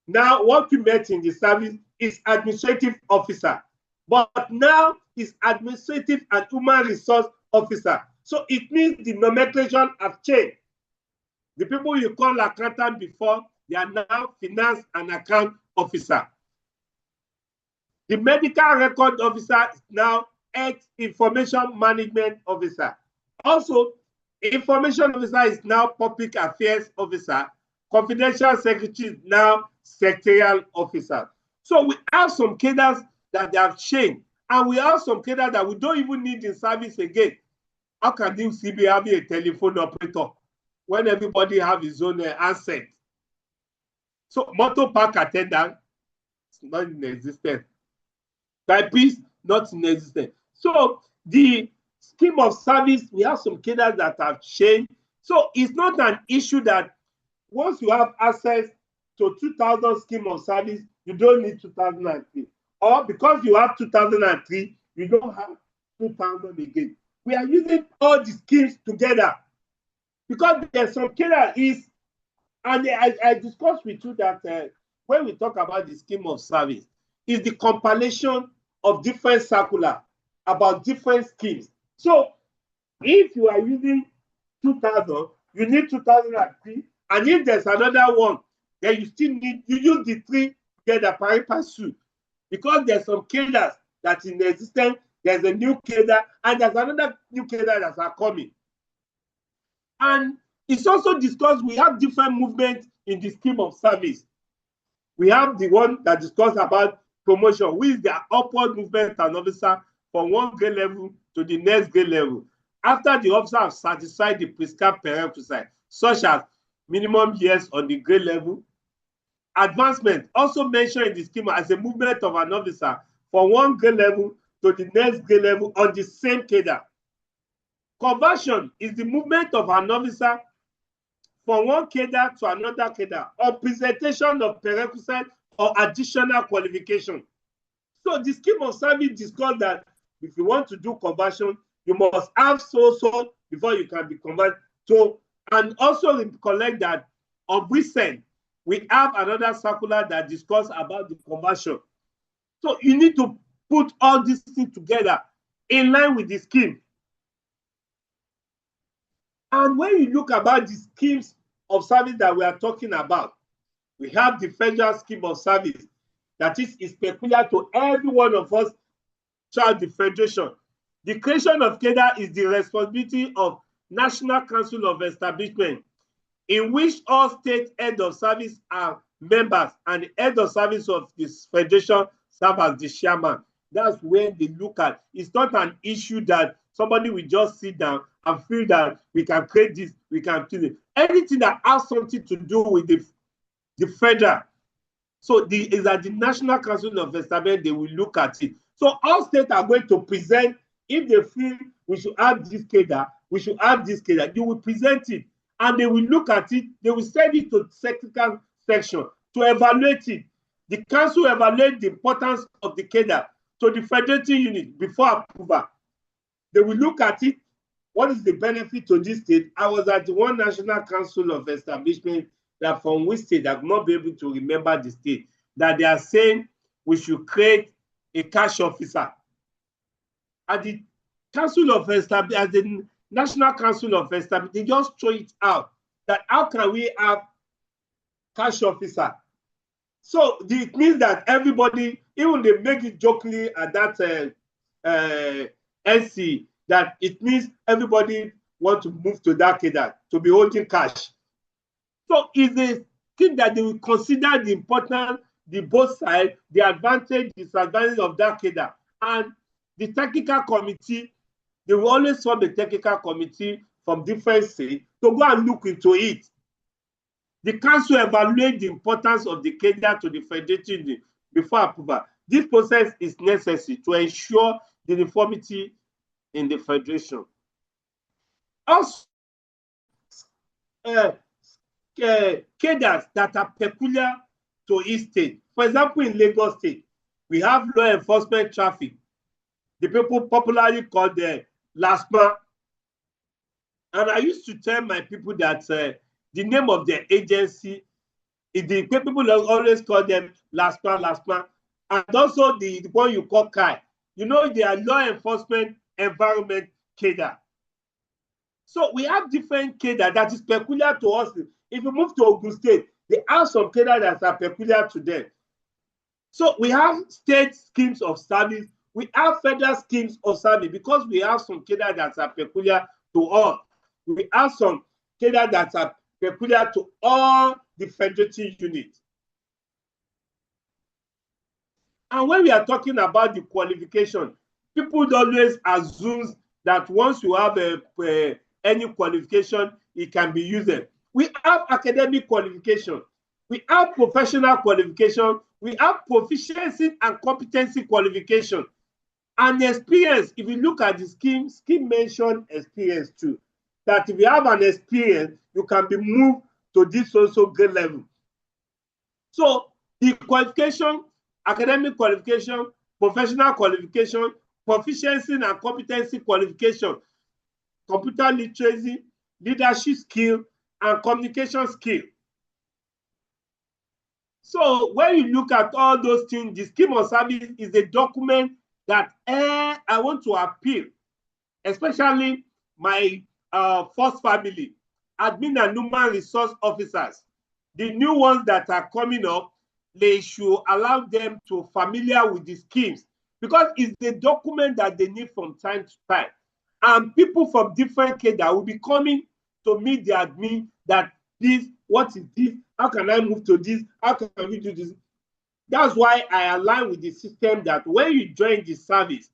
Now, what we met in the service is administrative officer, but now is administrative and human resource officer. So it means the nomenclature have changed. The people you call accountant before, they are now finance and account officer. The medical record officer is now health information management officer. Also, information officer is now public affairs officer. Confidential secretary is now secretarial officer. So we have some cadres that they have changed, and we have some cadres that we don't even need in service again. How can you see me having a telephone operator when everybody have his own asset? So motor park attendant is not in existence. Typist, not in existence. So the scheme of service, we have some cadres that have changed. So it's not an issue that once you have access to 2000 scheme of service, you don't need 2003. Or because you have 2003, you don't have 2000 again. We are using all the schemes together because there's some cadres and I discussed with you that when we talk about the scheme of service, is the compilation of different circular about different schemes. So if you are using 2000, you need 2003, and if there's another one, then you still need, you use the three together, pari passu, because there's some cadres that's in existence, there's a new cadre, and there's another new cadre that are coming. And it's also discussed, we have different movements in the scheme of service. We have the one that discusses about promotion, which is the upward movement an officer from one grade level to the next grade level, after the officer has satisfied the prescribed prerequisites, such as minimum years on the grade level. Advancement, also mentioned in the scheme as a movement of an officer from one grade level to the next grade level on the same cadre. Conversion is the movement of an officer from one cadre to another cadre or presentation of prerequisite or additional qualification. So the scheme of service discussed that if you want to do conversion, you must have so before you can be converted. So, and also recollect that on recent, we have another circular that discusses about the conversion. So you need to put all these things together in line with the scheme. And when you look about the schemes of service that we are talking about, we have the federal scheme of service that is peculiar to every one of us throughout the federation. The creation of CADA is the responsibility of National Council of Establishment, in which all state head of service are members, and the head of service of this federation serve as the chairman. That's when they look at. It's not an issue that somebody will just sit down and feel that we can create this, we can do it. Anything that has something to do with the federal. So is at the National Council of Establishment, they will look at it. So all states are going to present, if they feel we should have this CADA, we should have this CADA, they will present it. And they will look at it, they will send it to the technical section to evaluate it. The council evaluate the importance of the CADA to the federating unit before approval. They will look at it, what is the benefit to this state? I was at the one National Council of Establishment that from which state I could not be able to remember the state, that they are saying we should create a cash officer. At the Council of Establishment, at the National Council of Establishment, they just throw it out that how can we have cash officer? So it means that everybody, even they make it jokingly at that NC, that it means everybody want to move to that CADA to be holding cash. So it's a thing that they will consider the importance, the both sides, the advantage, disadvantage of that CADA. And the technical committee, they will always form a technical committee from different states to go and look into it. The council evaluates the importance of the CADA to the federation before approval. This process is necessary to ensure the uniformity in the federation. Also, CADAs that are peculiar to each state. For example, in Lagos State, we have law enforcement traffic. The people popularly call them LASPA. And I used to tell my people that the name of their agency, the people always call them LASPA. And also the one you call CAI. You know, they are law enforcement environment CADA. So we have different CADA that is peculiar to us. If you move to Ogun State, they have some CADA that are peculiar to them. So we have state schemes of service. We have federal schemes of service because we have some CADA that are peculiar to us. We have some CADA that are peculiar to all the federating units. And when we are talking about the qualification, people always assume that once you have any qualification, it can be used. We have academic qualification. We have professional qualification. We have proficiency and competency qualification. And experience, if you look at the scheme mentioned experience too. That if you have an experience, you can be moved to this also grade level. So the qualification, academic qualification, professional qualification, proficiency and competency qualification, computer literacy, leadership skill, and communication skill. So when you look at all those things, the scheme of service is a document that I want to appeal, especially my first family, admin and human resource officers. The new ones that are coming up, they should allow them to familiar with the schemes because it's the document that they need from time to time. And people from different CADA will be coming to meet the admin that this, what is this? How can I move to this? How can we do this? That's why I align with the system that when you join the service,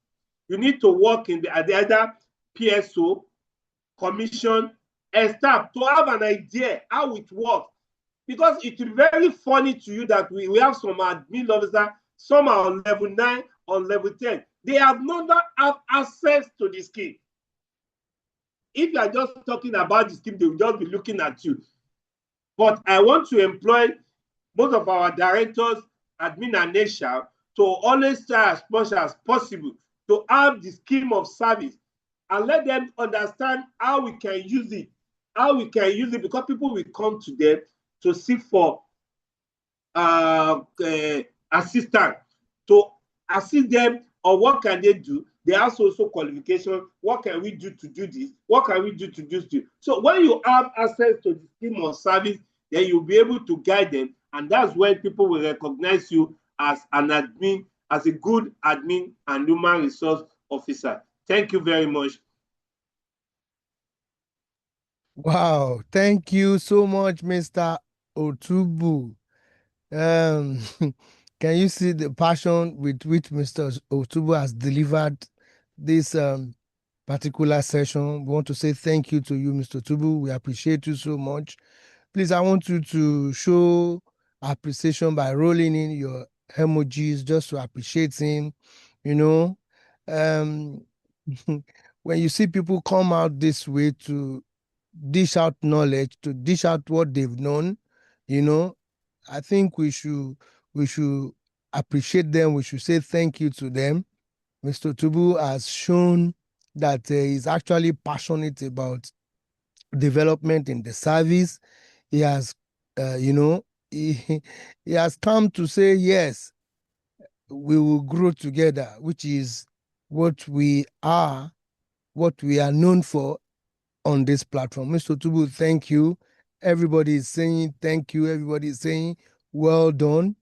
you need to work in the either PSO, commission, and staff to have an idea how it works. Because it will be very funny to you that we have some admin officers, some are on level 9, on level 10. They have not have access to the scheme. If you are just talking about the scheme, they will just be looking at you. But I want to employ most of our directors, admin and HR, to always try as much as possible to have the scheme of service and let them understand how we can use it, because people will come to them to seek for assistance, to assist them on what can they do. They have also qualification. What can we do to do this? What can we do to do this? So when you have access to the scheme of service, then you'll be able to guide them, and that's when people will recognize you as an admin, as a good admin and human resource officer. Thank you very much. Wow, thank you so much, Mr. Otubu. Can you see the passion with which Mr. Otubu has delivered this particular session? We want to say thank you to you, Mr. Otubu. We appreciate you so much. Please, I want you to show appreciation by rolling in your emojis just to appreciate him. You know, when you see people come out this way to dish out knowledge, to dish out what they've known, you know, I think we should appreciate them. We should say thank you to them. Mr. Tubu has shown that he's actually passionate about development in the service. He has, he has come to say, yes, we will grow together, which is what we are known for on this platform. Mr. Tubu, thank you. Everybody is saying thank you. Everybody is saying well done.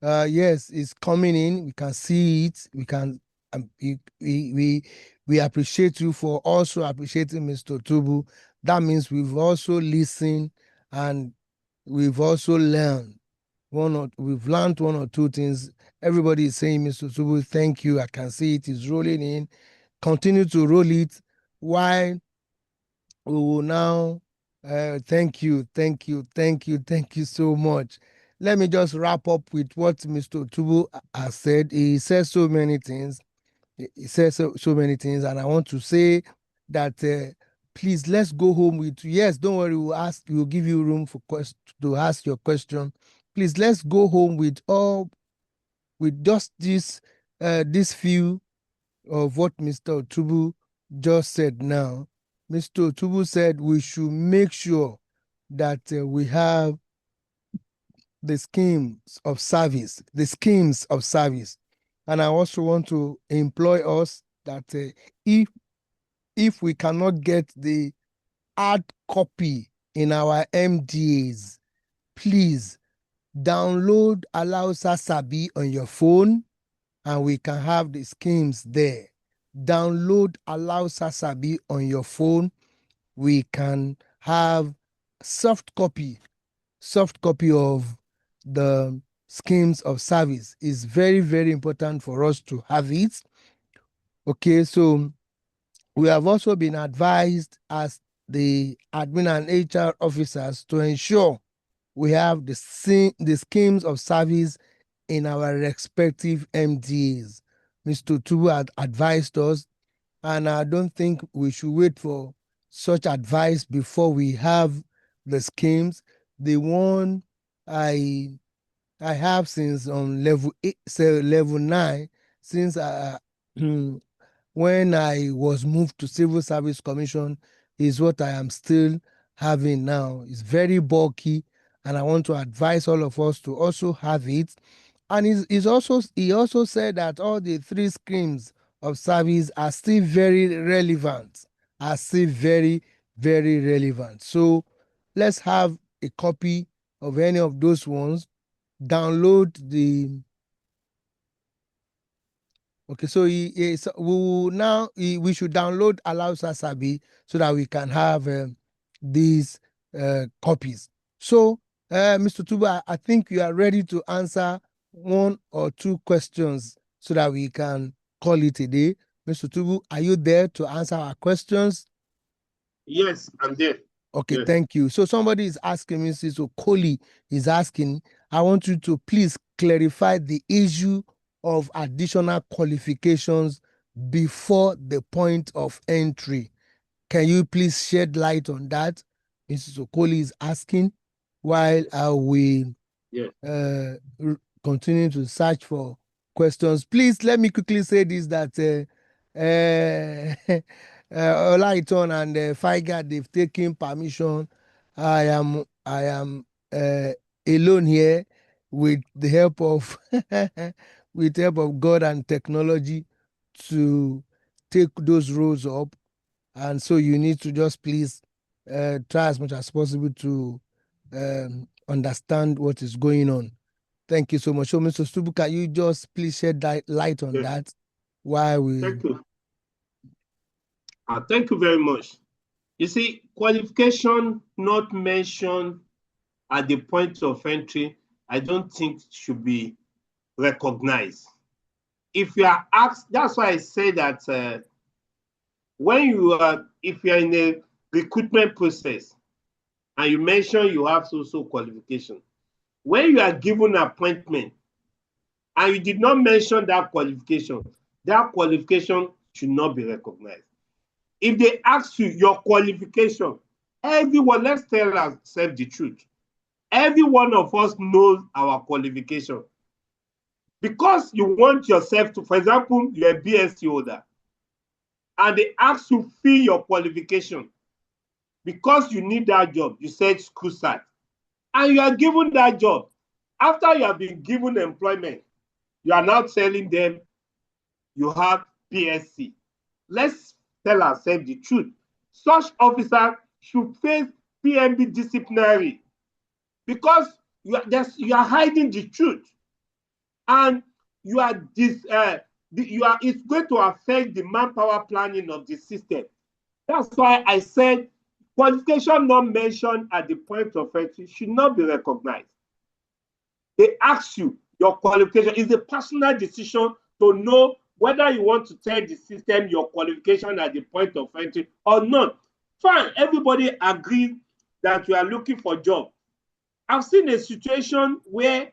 Yes, it's coming in. We can see it. We can. We appreciate you for also appreciating Mr. Tubu. That means we've also listened and we've also learned we've learned one or two things. Everybody is saying, Mr. Tubu, thank you. I can see it is rolling in. Continue to roll it while we will now thank you so much. Let me just wrap up with what Mr. Tubu has said. He says so many things. He says so many things, and I want to say that please let's go home with, yes, don't worry, we'll give you room for to ask your question. Please let's go home with just this few of what Mr. Tubu just said now. Mr. Tubu said we should make sure that we have the schemes of service. And I also want to employ us that if we cannot get the hard copy in our MDAs, please download Alausa Sabi on your phone and we can have the schemes there. Download Alausa Sabi on your phone. We can have soft copy of the schemes of service. Is very, very important for us to have it. Okay, so we have also been advised as the admin and HR officers to ensure we have the schemes of service in our respective MDAs. Mr. Tubu had advised us, and I don't think we should wait for such advice before we have the schemes. The one I have since on level 9, since when I was moved to Civil Service Commission, is what I am still having now. It's very bulky, and I want to advise all of us to also have it. And he also said that all the 3 schemes of service are still very relevant, very, very relevant. So let's have a copy of any of those ones. Download the. Okay, so we should download Alausa Sabi so that we can have these copies. So, Mr. Tuba, I think you are ready to answer 1 or 2 questions so that we can call it a day. Mr. Tubu, are you there to answer our questions? Yes, I'm there. Okay, yes. Thank you. So somebody is asking, Mrs. Okoli is asking, I want you to please clarify the issue of additional qualifications before the point of entry. Can you please shed light on that? Mrs. Okoli is asking while we continue to search for questions. Please let me quickly say this that Olaiton and Faiga, they've taken permission. I am alone here with the help of with the help of God and technology to take those roles up. And so you need to just please try as much as possible to understand what is going on. Thank you so much. So, Mr. Stubu, can you just please shed light on Yes. that? Why we? Thank you. Thank you very much. You see, qualification not mentioned at the point of entry, I don't think should be recognized. If you are asked, that's why I say that if you are in a recruitment process and you mention you have so qualification, when you are given appointment and you did not mention that qualification should not be recognized. If they ask you your qualification, everyone, let's tell ourselves the truth. Every one of us knows our qualification. Because you want yourself to, for example, you're a BSc holder, and they ask you fill your qualification. Because you need that job, you said school cert, and you are given that job. After you have been given employment, you are now telling them you have BSc. Let's tell ourselves the truth. Such officers should face PMB disciplinary because you are hiding the truth, and it's going to affect the manpower planning of the system. That's why I said qualification not mentioned at the point of entry should not be recognized. They ask you your qualification. It's a personal decision to know whether you want to tell the system your qualification at the point of entry or not. Fine, everybody agrees that you are looking for a job. I've seen a situation where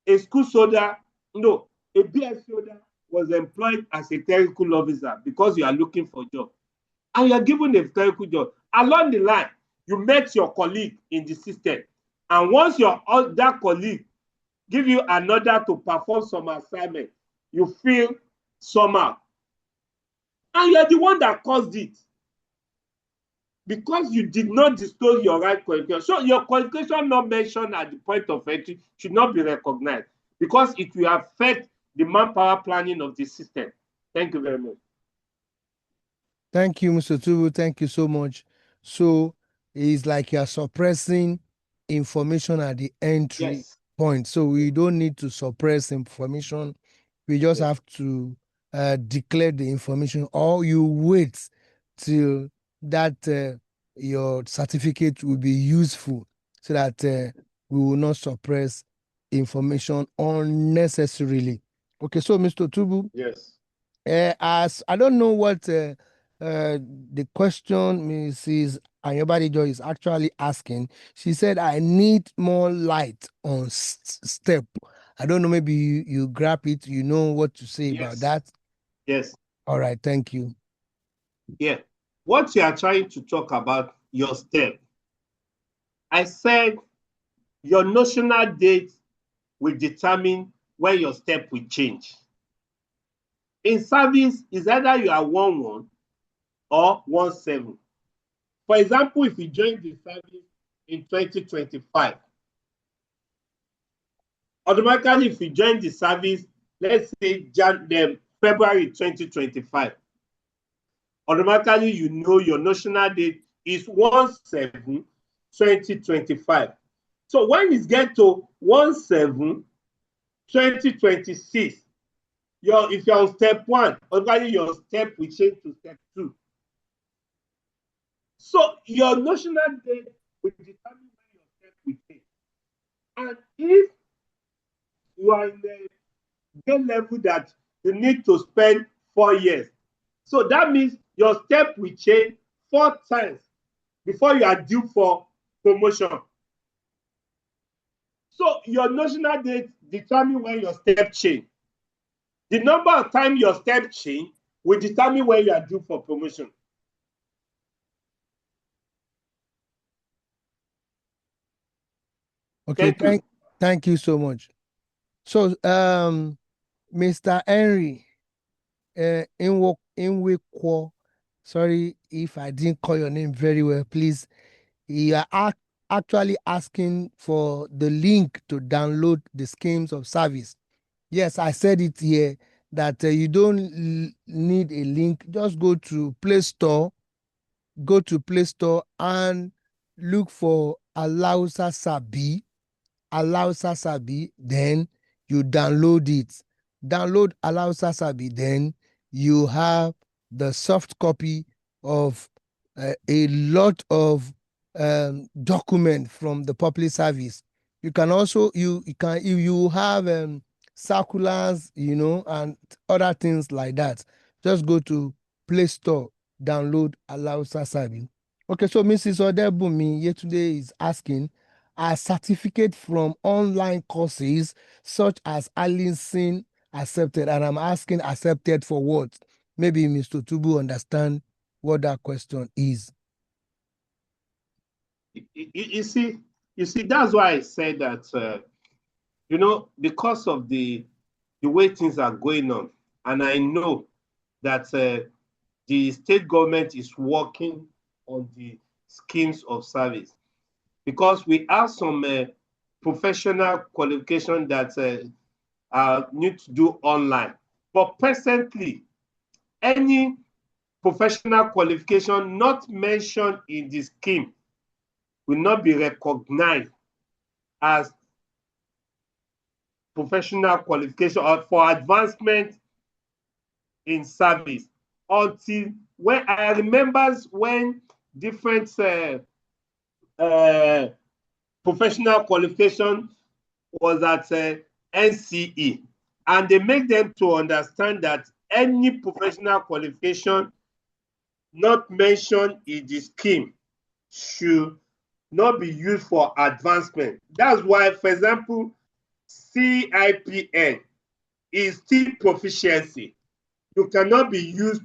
a school soldier, no, a BS soldier was employed as a clerical officer because you are looking for a job. And you are given a clerical job. Along the line, you met your colleague in the system. And once that colleague give you another to perform some assignment, you feel somehow. And you are the one that caused it. Because you did not disclose your right qualification. So your qualification not mentioned at the point of entry should not be recognized because it will affect the manpower planning of the system. Thank you very much. Thank you, Mr. Tubu. Thank you so much. So it's like you're suppressing information at the entry point. So we don't need to suppress information. We just have to declare the information, or you wait till that your certificate will be useful so that we will not suppress information unnecessarily. Okay, so Mr. Tubu. Yes. As I don't know what the question Mrs. Anyobadijo is actually asking. She said, I need more light on STEP. I don't know, maybe you grab it, you know what to say about that? Yes. All right, thank you. Yeah. What you are trying to talk about, your STEP. I said your notional date will determine when your STEP will change. In service, is either you are 1-1 or 1-7. For example, if you join the service in 2025, automatically if you join the service, let's say February 2025, automatically you know your notional date is 1/7/2025. So when it gets to 1/7/2026, if you're on step 1, automatically your step will change to step 2. So your notional date will determine when your step will change. And if you are in the grade level that you need to spend 4 years, so that means your step will change 4 times before you are due for promotion. So your notional date determine when your step change. The number of times your step change will determine when you are due for promotion. Okay, thank you so much. So Mr. Henry Inwekwo, sorry if I didn't call your name very well, please. You are actually asking for the link to download the schemes of service. Yes, I said it here that you don't need a link. Just go to Play Store and look for Alausa Sabi, then you download it. Download Alausa Sabi, then you have the soft copy of a lot of document from the public service. You can also you have circulars, and other things like that. Just go to Play Store, download Alausa Sabi. Okay, so Mrs. Odebumi Yetunde is asking, are certificate from online courses such as Alison accepted? And I'm asking accepted for what? Maybe Mr. Tubu understand what that question is. You see, that's why I said that, because of the way things are going on, and I know that the state government is working on the schemes of service, because we have some professional qualification that need to do online. But presently, any professional qualification not mentioned in the scheme will not be recognized as professional qualification or for advancement in service until when I remember when different professional qualification was at NCE, and they make them to understand that any professional qualification not mentioned in the scheme should not be used for advancement. That's why, for example, CIPN is still proficiency. You cannot be used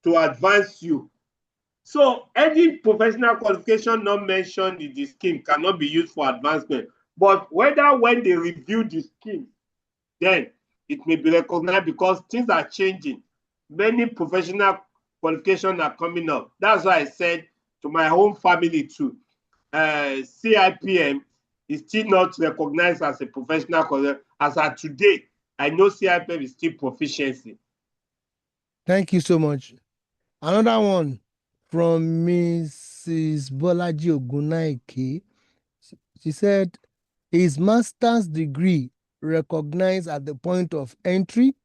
to advance you. So any professional qualification not mentioned in the scheme cannot be used for advancement. But whether when they review the scheme, then it may be recognized, because things are changing. Many professional qualifications are coming up. That's why I said to my own family too, CIPM is still not recognized as a professional qualification. As of today, I know CIPM is still proficiency. Thank you so much. Another one from Mrs. Bolaji Ogunaike. She said, is master's degree recognized at the point of entry?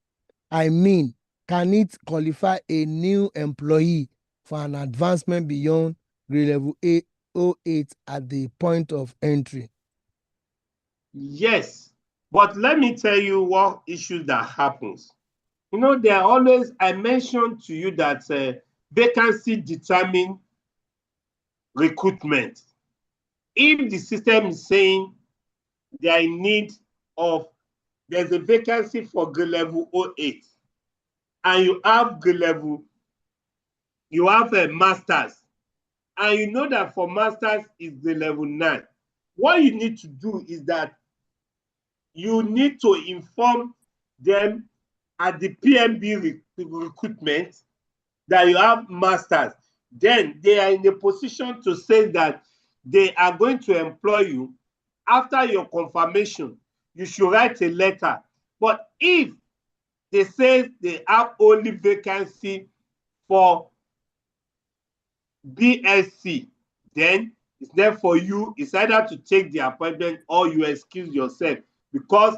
I mean, can it qualify a new employee for an advancement beyond grade level 08 at the point of entry? Yes, but let me tell you what issues that happens. There are always, I mentioned to you that vacancy determine recruitment. If the system is saying there is need of, there's a vacancy for grade level 08, and you have grade level, you have a master's, and you know that for master's is grade level 9, what you need to do is that you need to inform them at the PMB recruitment that you have masters. Then they are in a position to say that they are going to employ you. After your confirmation, you should write a letter. But if they say they have only vacancy for BSc, then it's there for you. It's either to take the appointment or you excuse yourself, because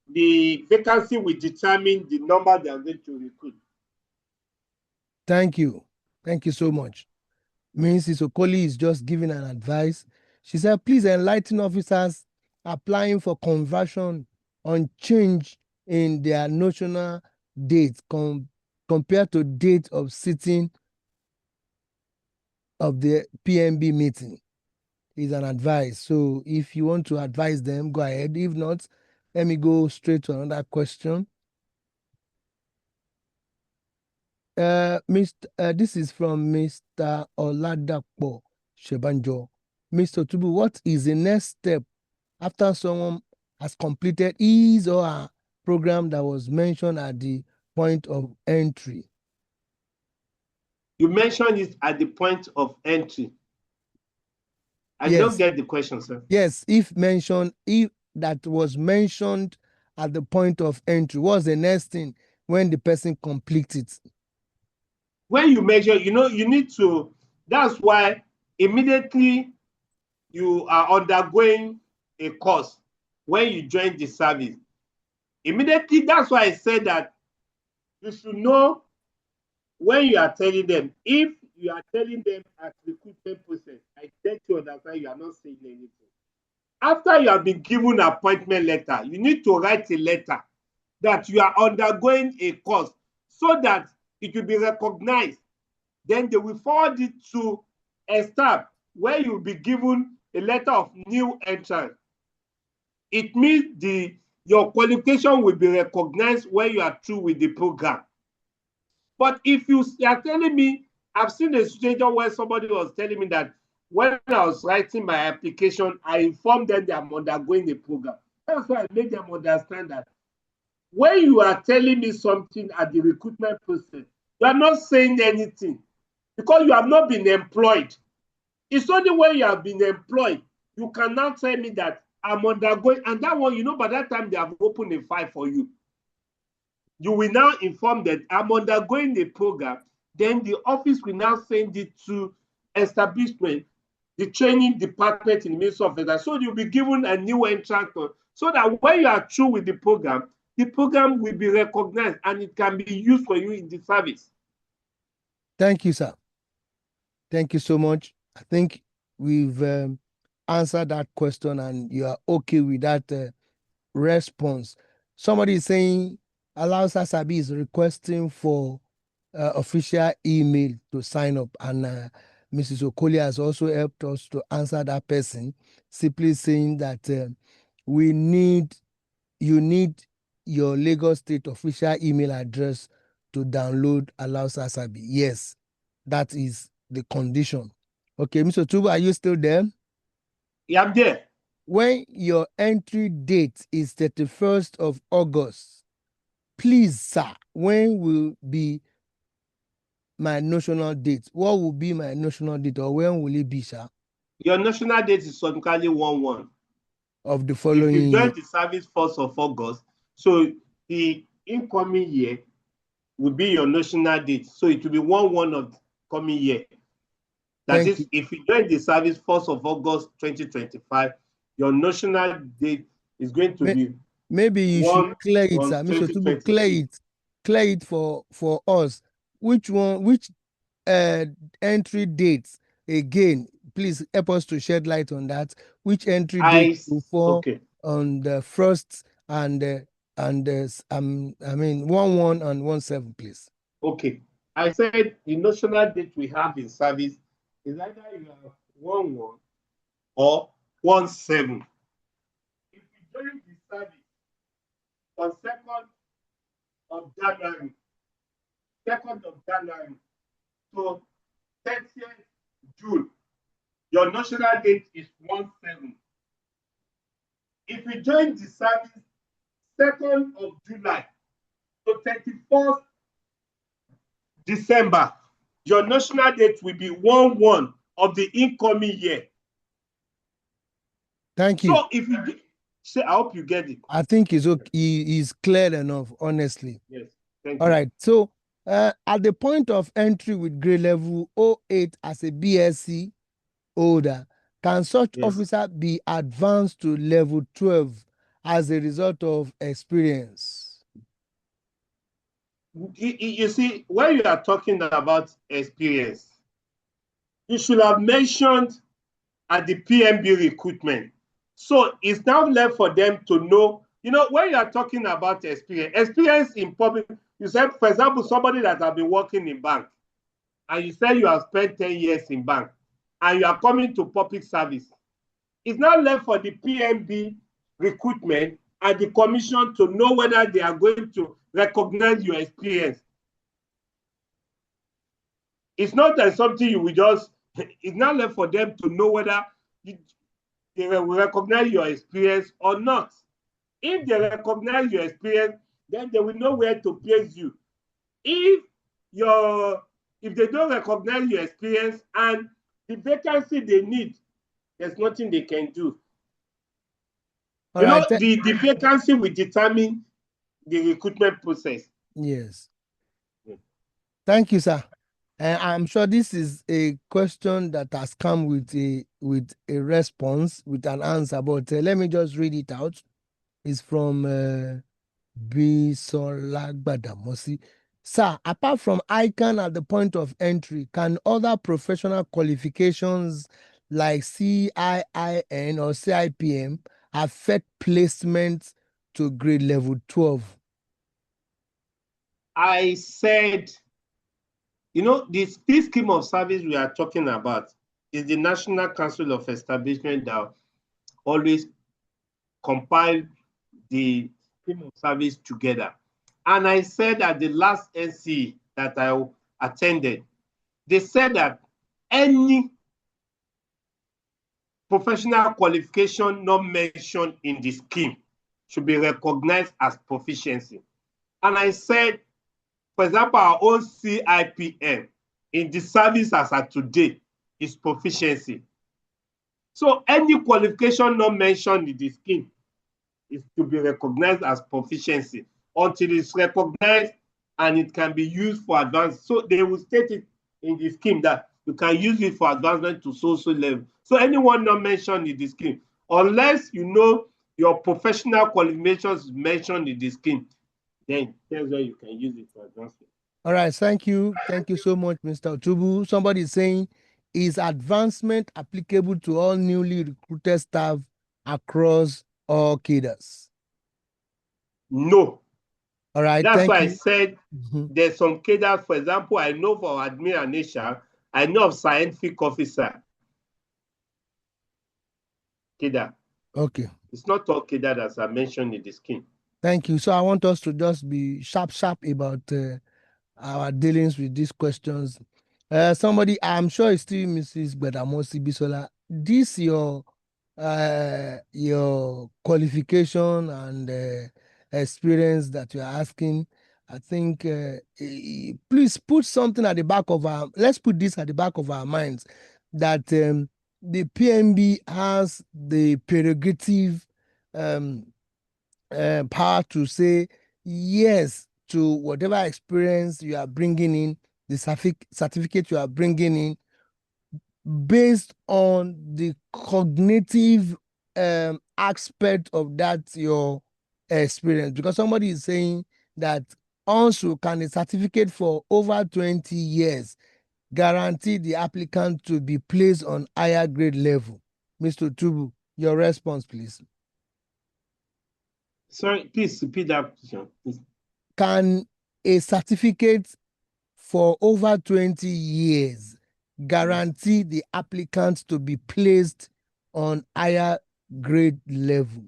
the vacancy will determine the number they are going to recruit. Thank you. Thank you so much. Mrs. Okoli is just giving an advice. She said, please enlighten officers applying for conversion on change in their notional date compared to date of sitting of the PMB meeting. Is an advice. So if you want to advise them, go ahead. If not, let me go straight to another question. This is from Mr. Oladapo Shebanjo. Mr. Tubu, what is the next step after someone has completed his or her program that was mentioned at the point of entry? You mentioned it at the point of entry. I don't get the question, sir. Yes, if that was mentioned at the point of entry, what's the next thing when the person completes it? When you measure, you need to, that's why immediately you are undergoing a course when you join the service. Immediately, that's why I said that you should know when you are telling them. If you are telling them at recruitment process, I get you understand, you are not saying anything. After you have been given an appointment letter, you need to write a letter that you are undergoing a course so that it will be recognized. Then they will forward it to a staff where you will be given a letter of new entrance. It means your qualification will be recognized when you are through with the program. But if you are telling me, I've seen a situation where somebody was telling me that when I was writing my application, I informed them that I'm undergoing the program. That's why I made them understand that when you are telling me something at the recruitment process, you are not saying anything because you have not been employed. It's only when you have been employed, you can now tell me that I'm undergoing, and that one, by that time they have opened a file for you. You will now inform that I'm undergoing the program. Then the office will now send it to establishment, the training department in the Ministry of Education. So you'll be given a new entrance so that when you are through with the program will be recognized and it can be used for you in the service. Thank you, sir. Thank you so much. I think we've answered that question and you are okay with that response. Somebody is saying Alausa Asabi is requesting for official email to sign up, and Mrs. Okoli has also helped us to answer that person, simply saying that you need your Lagos State official email address to download Alausa Asabi. Yes, that is the condition. Okay, Mr. Tuba, are you still there? Yeah, I'm there. When your entry date is 31st of August, please, sir, when will be my national date? What will be my national date, or when will it be, sir? Your national date is automatically 1/1 of the following year. If you join the service 1st of August, so the incoming year will be your national date. So it will be 1/1 of the coming year. That is, if you join the service 1st of August 2025, your national date is going to be. Maybe you should clear it, sir. Mr. Tubu, clear it for us. Which entry dates again? Please help us to shed light on that. Which entry date will fall on the 1st and 1/1 and 1/7, please? Okay, I said the national date we have in service is either you have 1/1 or 1/7. If you join the service on 2nd of January to 30th June, your national date is 1/7. If you join the service 2nd of July to 31st December, your national date will be 1/1 of the incoming year. Thank you. So if you say, I hope you get it. I think it's okay. He's clear enough, honestly. Yes. Thank you. All right. So at the point of entry with grade level 08 as a BSc holder, can such officer be advanced to level 12 as a result of experience? You see, when you are talking about experience, you should have mentioned at the PMB recruitment. So it's now left for them to know, when you are talking about experience in public, you said, for example, somebody that has been working in bank, and you say you have spent 10 years in bank, and you are coming to public service. It's now left for the PMB recruitment and the commission to know whether they are going to recognize your experience. It's not that something you will just, it's not left for them to know whether they will recognize your experience or not. If they recognize your experience, then they will know where to place you. If they don't recognize your experience and the vacancy they need, there's nothing they can do. The vacancy will determine the recruitment process. Yes. Thank you, sir. And I'm sure this is a question that has come with a response, with an answer, but let me just read it out. It's from Bisola Gbadamosi. Sir, apart from ICANN at the point of entry, can other professional qualifications like CIIN or CIPM affect placement to grade level 12? I said, this scheme of service we are talking about is the National Council of Establishment that always compile the scheme of service together. And I said at the last NC that I attended, they said that any professional qualification not mentioned in the scheme should be recognized as proficiency. And I said, for example, our own CIPM in the service as of today is proficiency. So any qualification not mentioned in the scheme is to be recognized as proficiency until it's recognized and it can be used for advance. So they will state it in the scheme that you can use it for advancement to social level. So anyone not mentioned in the scheme, unless your professional qualifications mentioned in the scheme, then that's where you can use it for advancement. All right, thank you. Thank you so much, Mr. Otubu. Somebody is saying, is advancement applicable to all newly recruited staff across all cadres? No. All right, that's why I said there's some cadres. For example, I know for admin and HR, I know of scientific officer cadre. Okay. It's not all cadre as I mentioned in the scheme. Thank you. So I want us to just be sharp about our dealings with these questions. Somebody, I'm sure it's still Mrs. Gbadamosi Bisola. This your qualification and experience that you're asking, I think please put something at the back of let's put this at the back of our minds, that the PMB has the prerogative power to say yes to whatever experience you are bringing in, the certificate you are bringing in, based on the cognitive aspect of that your experience. Because somebody is saying that also, can a certificate for over 20 years guarantee the applicant to be placed on higher grade level? Mr. Tubu, your response, please. Sorry, please repeat that question. Can a certificate for over 20 years guarantee the applicant to be placed on higher grade level?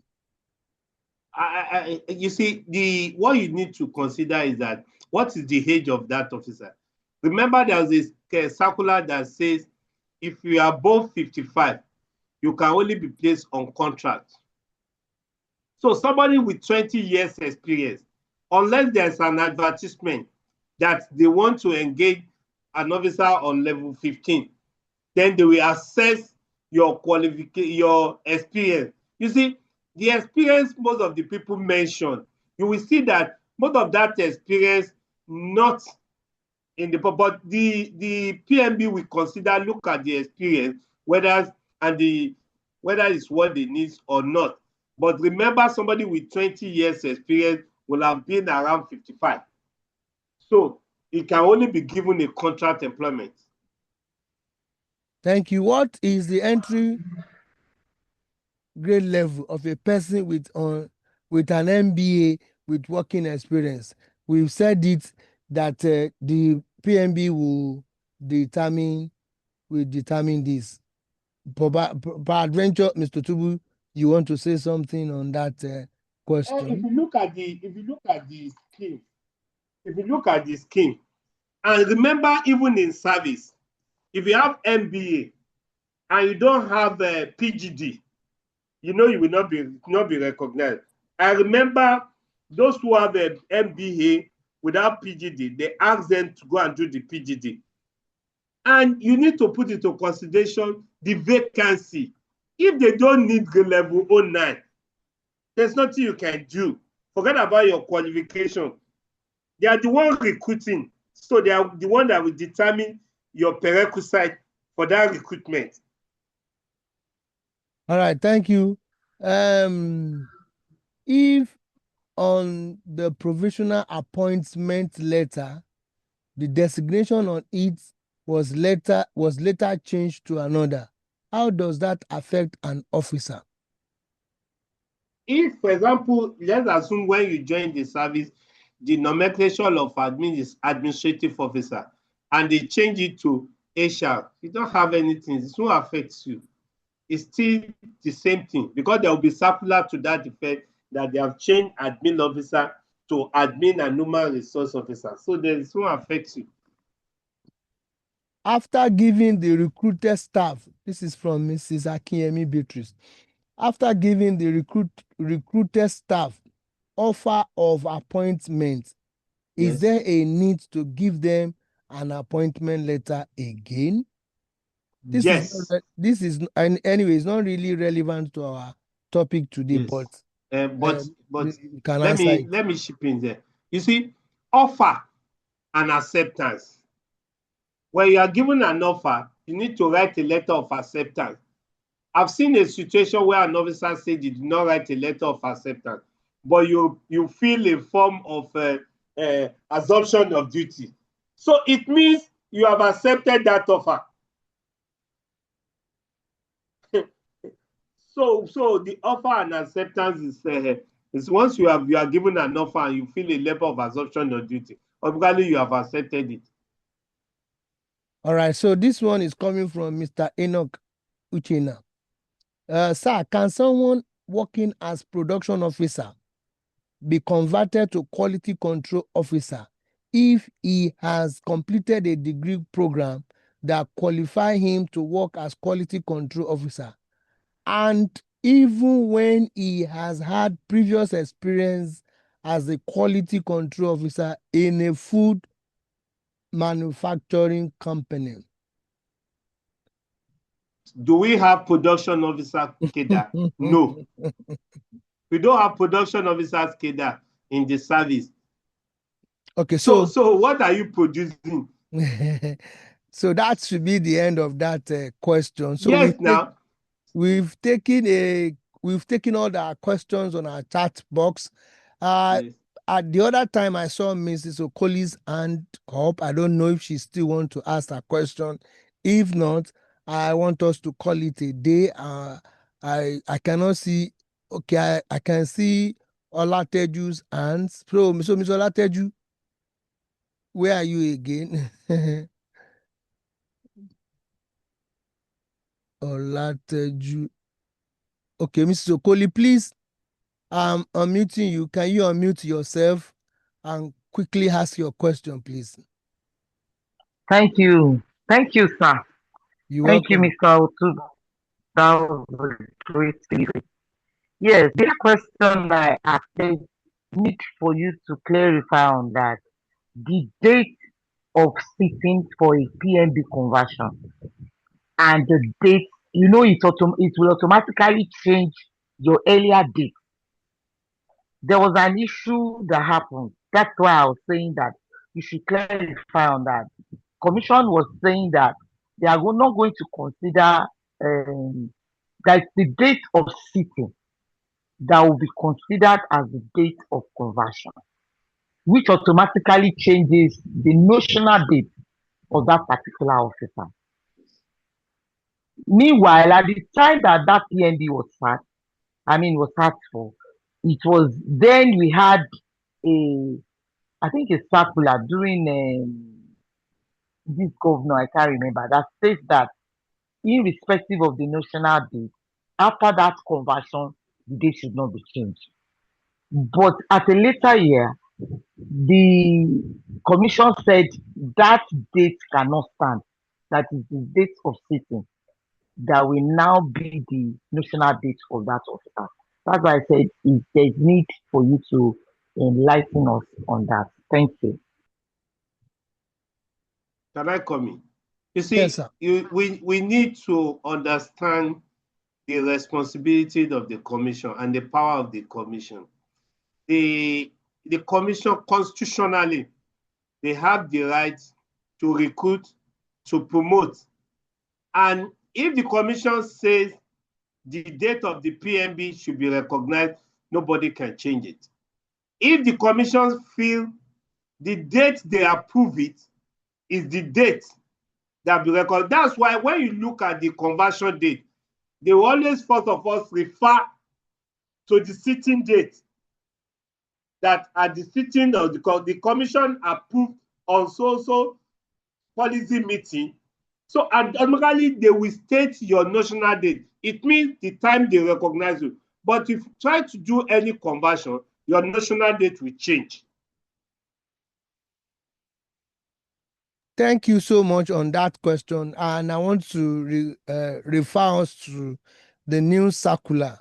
You see, what you need to consider is that what is the age of that officer? Remember, there's this circular that says if you are above 55, you can only be placed on contract. So somebody with 20 years experience, unless there's an advertisement that they want to engage an officer on level 15, then they will assess your qualification, your experience. You see, the experience most of the people mention, you will see that most of that experience not in the, but the PMB will consider, look at the experience, whether it's what they need or not. But remember, somebody with 20 years experience will have been around 55. So it can only be given a contract employment. Thank you. What is the entry grade level of a person with an MBA with working experience? We've said it that the PMB will determine this. Peradventure, Mr. Tubu, you want to say something on that question? If you look at the scheme, and remember, even in service, if you have MBA and you don't have a PGD, you will not be recognized. I remember those who have the MBA without PGD, they ask them to go and do the PGD. And you need to put into consideration the vacancy. If they don't need grade level 09, there's nothing you can do. Forget about your qualification. They are the one recruiting. So they are the one that will determine your prerequisite for that recruitment. All right, thank you. If on the provisional appointment letter, the designation on it was later changed to another, how does that affect an officer? If, for example, let's assume when you join the service, the nomenclature of admin is administrative officer, and they change it to HR, you don't have anything, it won't affect you. It's still the same thing, because there will be circular to that effect that they have changed admin officer to admin and human resource officer. So it won't affect you. After giving the recruited staff, this is from Mrs. Akinyemi Beatrice, after giving the recruited staff offer of appointment, is there a need to give them an appointment letter again? Yes. This is anyway, it's not really relevant to our topic today, yes. but let me chip in there. You see, offer and acceptance. When you are given an offer, you need to write a letter of acceptance. I've seen a situation where an officer said he did not write a letter of acceptance, but you fill a form of assumption of duty. So it means you have accepted that offer. So the offer and acceptance is once you are given an offer and you fill a letter of assumption of duty, obviously you have accepted it. All right, so this one is coming from Mr. Enoch Uchena. Sir, can someone working as production officer be converted to quality control officer if he has completed a degree program that qualify him to work as quality control officer, and even when he has had previous experience as a quality control officer in a food manufacturing company? Do we have production officer cadre? No. We don't have production officers cadre in the service. Okay, so what are you producing? So that should be the end of that question. So yes, we've taken all the questions on our chat box. Yes. At the other time, I saw Mrs. Okoli's hand up. I don't know if she still wants to ask a question. If not, I want us to call it a day. I cannot see. Okay, I can see Olateju's hands. So Ms. Olateju, where are you again? Olateju. Okay, Mrs. Okoli, please. I'm unmuting you. Can you unmute yourself and quickly ask your question, please? Thank you. Thank you, sir. Thank you, Mr. Otu. That was a great delivery. Yes, this question I asked need for you to clarify on that. The date of sitting for a PNB conversion and the date, it will automatically change your earlier date. There was an issue that happened. That's why I was saying that you should clarify on that. Commission was saying that they are not going to consider that the date of sitting that will be considered as the date of conversion, which automatically changes the notional date of that particular officer. Meanwhile, at the time that PNB was sacked for, it was then we had a circular during this governor, I can't remember, that states that irrespective of the notional date, after that conversion, the date should not be changed. But at a later year, the commission said that date cannot stand. That is the date of sitting that will now be the notional date of that officer. That's why I said there's need for you to enlighten us on that. Thank you. Can I come in? You Yes, see, sir. we need to understand the responsibility of the commission and the power of the commission. The commission constitutionally, they have the right to recruit, to promote. And if the commission says the date of the PMB should be recognized, nobody can change it. If the commission feel the date they approve it is the date that be recorded, that's why when you look at the conversion date, they always first of all refer to the sitting date, that at the sitting of the commission approved on so policy meeting. So automatically they will state your national date. It means the time they recognize you. But if you try to do any conversion, your national date will change. Thank you so much on that question. And I want to refer us to the new circular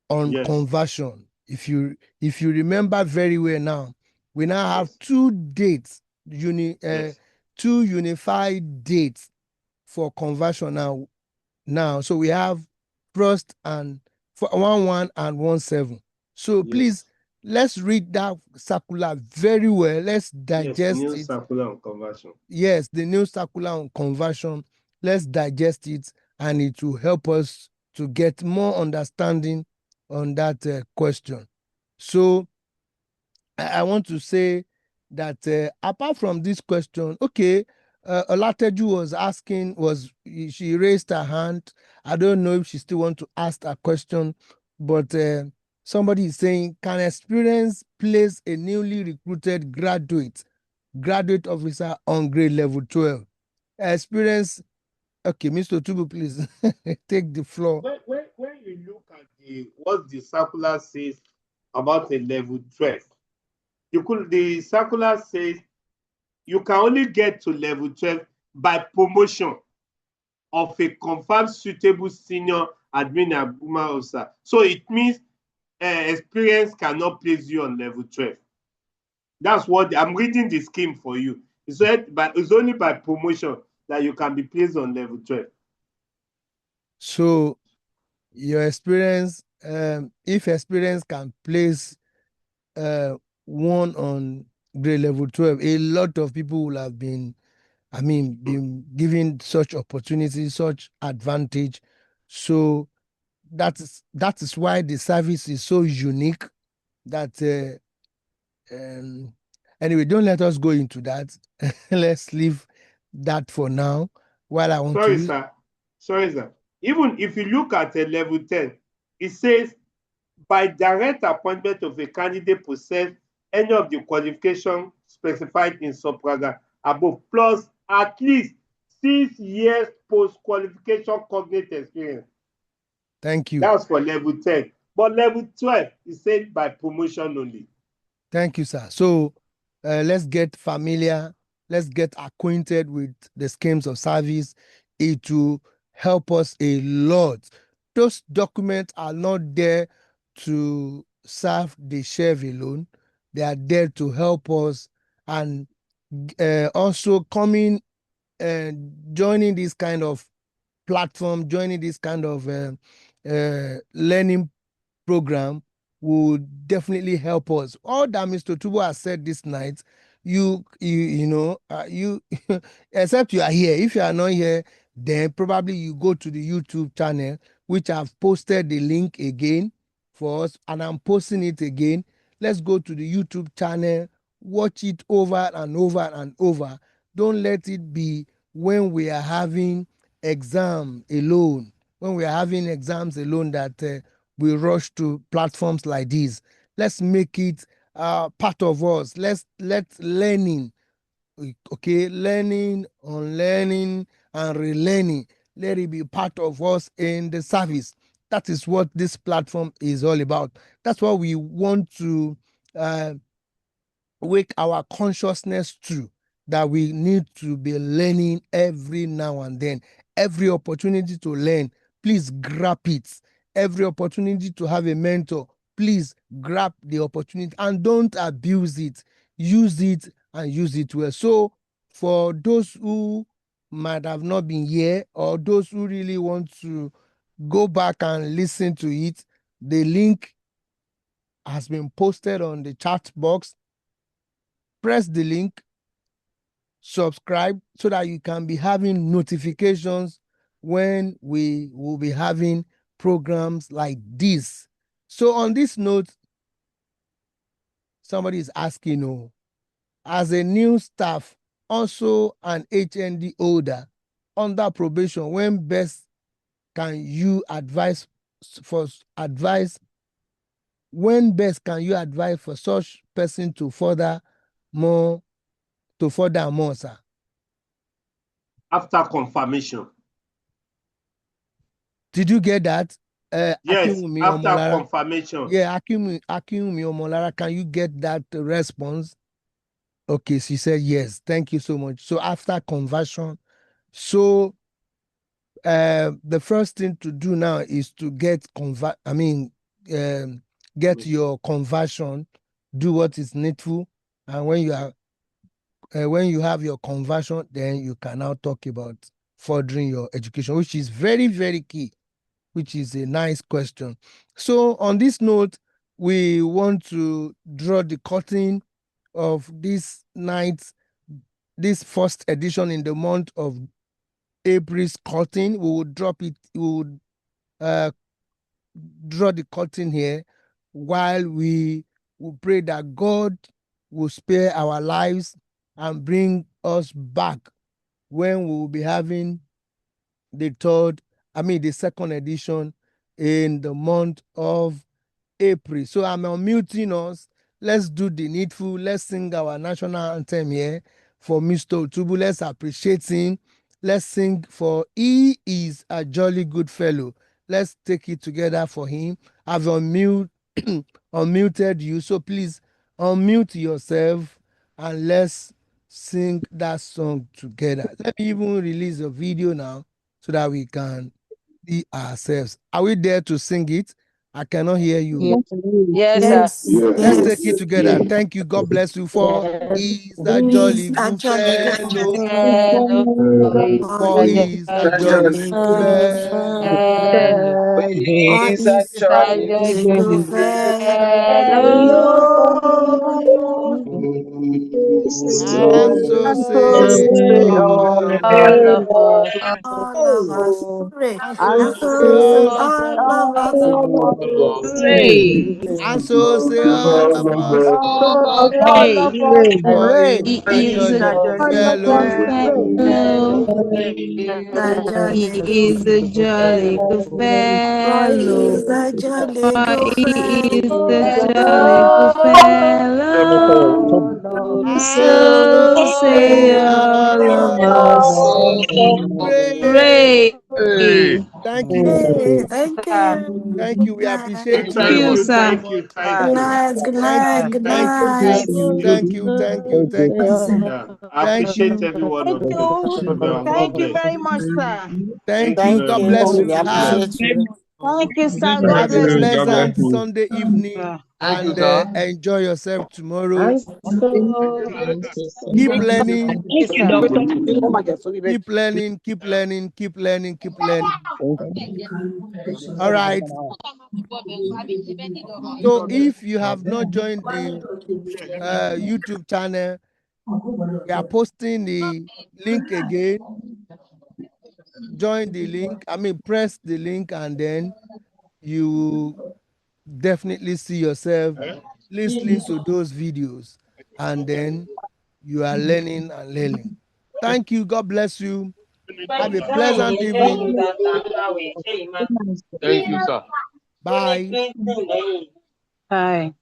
on conversion. If you remember very well now, we now have two dates, two unified dates for conversion now. So we have first and 1/1 and 1/7. So please, let's read that circular very well. Let's digest new it. Circular on conversion. Yes, the new circular on conversion. Let's digest it, and it will help us to get more understanding on that question. So I want to say that apart from this question, okay, Olateju was asking, she raised her hand. I don't know if she still wants to ask a question, but somebody is saying, can experience place a newly recruited graduate officer on grade level 12? Experience, okay, Mr. Tubu, please take the floor. When you look at what the circular says about a level 12, the circular says you can only get to level 12 by promotion of a confirmed suitable senior admin officer. So it means experience cannot place you on level 12. That's what I'm reading the scheme for you. It's only by promotion that you can be placed on level 12. So your experience, if experience can place one on grade level 12, a lot of people will have been given such opportunity, such advantage. So that is why the service is so unique that anyway, don't let us go into that. Let's leave that for now. While I want Sorry, sir. Even if you look at level 10, it says by direct appointment of a candidate possess any of the qualifications specified in subparagraph above, plus at least 6 years post-qualification cognate experience. Thank you. That's for level 10. But level 12 is said by promotion only. Thank you, sir. So let's get familiar. Let's get acquainted with the schemes of service. It will help us a lot. Those documents are not there to serve the chef alone. They are there to help us, and also coming and joining this kind of platform, joining this kind of learning program would definitely help us. All that Mr. Tubu has said this night, you know, except you are here. If you are not here, then probably you go to the YouTube channel, which I've posted the link again for us, and I'm posting it again. Let's go to the YouTube channel, watch it over and over and over. Don't let it be when we are having exam alone, when we are having exams alone that we rush to platforms like this. Let's make it part of us. Let learning, okay, learning, unlearning, and relearning, let it be part of us in the service. That is what this platform is all about. That's what we want to wake our consciousness to, that we need to be learning every now and then. Every opportunity to learn, please grab it. every opportunity to have a mentor, please grab the opportunity and don't abuse it. Use it and use it well. So for those who might have not been here or those who really want to go back and listen to it, the link has been posted on the chat box. Press the link, subscribe so that you can be having notifications when we will be having programs like this. So on this note, somebody is asking, as a new staff, also an HND holder under probation, when best can you advise for advice? When best can you advise for such person to further more, sir? After confirmation. Did you get that? Yes, Akinwumi after Omolara. confirmation. Yeah, Akinwumi Omolara, can you get that response? Okay, she said yes. Thank you so much. So after conversion, so the first thing to do now is to get get your conversion, do what is needful, and when you are when you have your conversion, then you can now talk about furthering your education, which is very, very key, which is a nice question. So on this note, we want to draw the curtain of this this first edition in the month of April's curtain. We will drop it, we will draw the curtain here while we will pray that God will spare our lives and bring us back when we will be having the second edition in the month of April. So I'm unmuting us. Let's do the needful. Let's sing our national anthem here for Mr. Otubu. Let's appreciate him. Let's sing for he is a jolly good fellow. Let's take it together for him. I've unmuted you, so please unmute yourself and let's sing that song together. Let me even release a video now so that we can see ourselves. Are we there to sing it? I cannot hear you. Yes, sir. Let's take it together. Thank you. God bless you. For he's a jolly good fellow. For he's a jolly good fellow. He's a jolly good And so say all of us. And so say all of us. And so say all of us. For he's a jolly good fellow. He is a jolly good fellow. He is the jolly good fellow. So say all of us. Pray. Thank you. Thank you. We appreciate you. Thank you, sir. Thank you. Good night. Thank you. Yeah. I appreciate every one of you. Thank you very much, sir. Thank you. God bless you. Thank you, sir. Have a pleasant Sunday evening and enjoy yourself tomorrow. Keep learning. Keep learning. Keep learning. Keep learning. Keep learning. All right. So if you have not joined the YouTube channel, we are posting the link again. Join the link. Press the link and then you will definitely see yourself listening to those videos. And then you are learning and learning. Thank you. God bless you. Have a pleasant evening. Thank you, sir. Bye. Bye.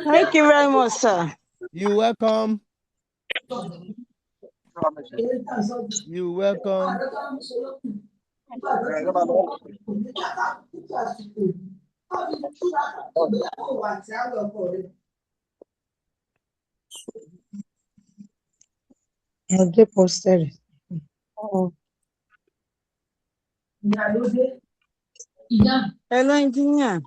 Thank you very much, sir. You're welcome. You're welcome. I'll get posted. Oh. Hello, engineer.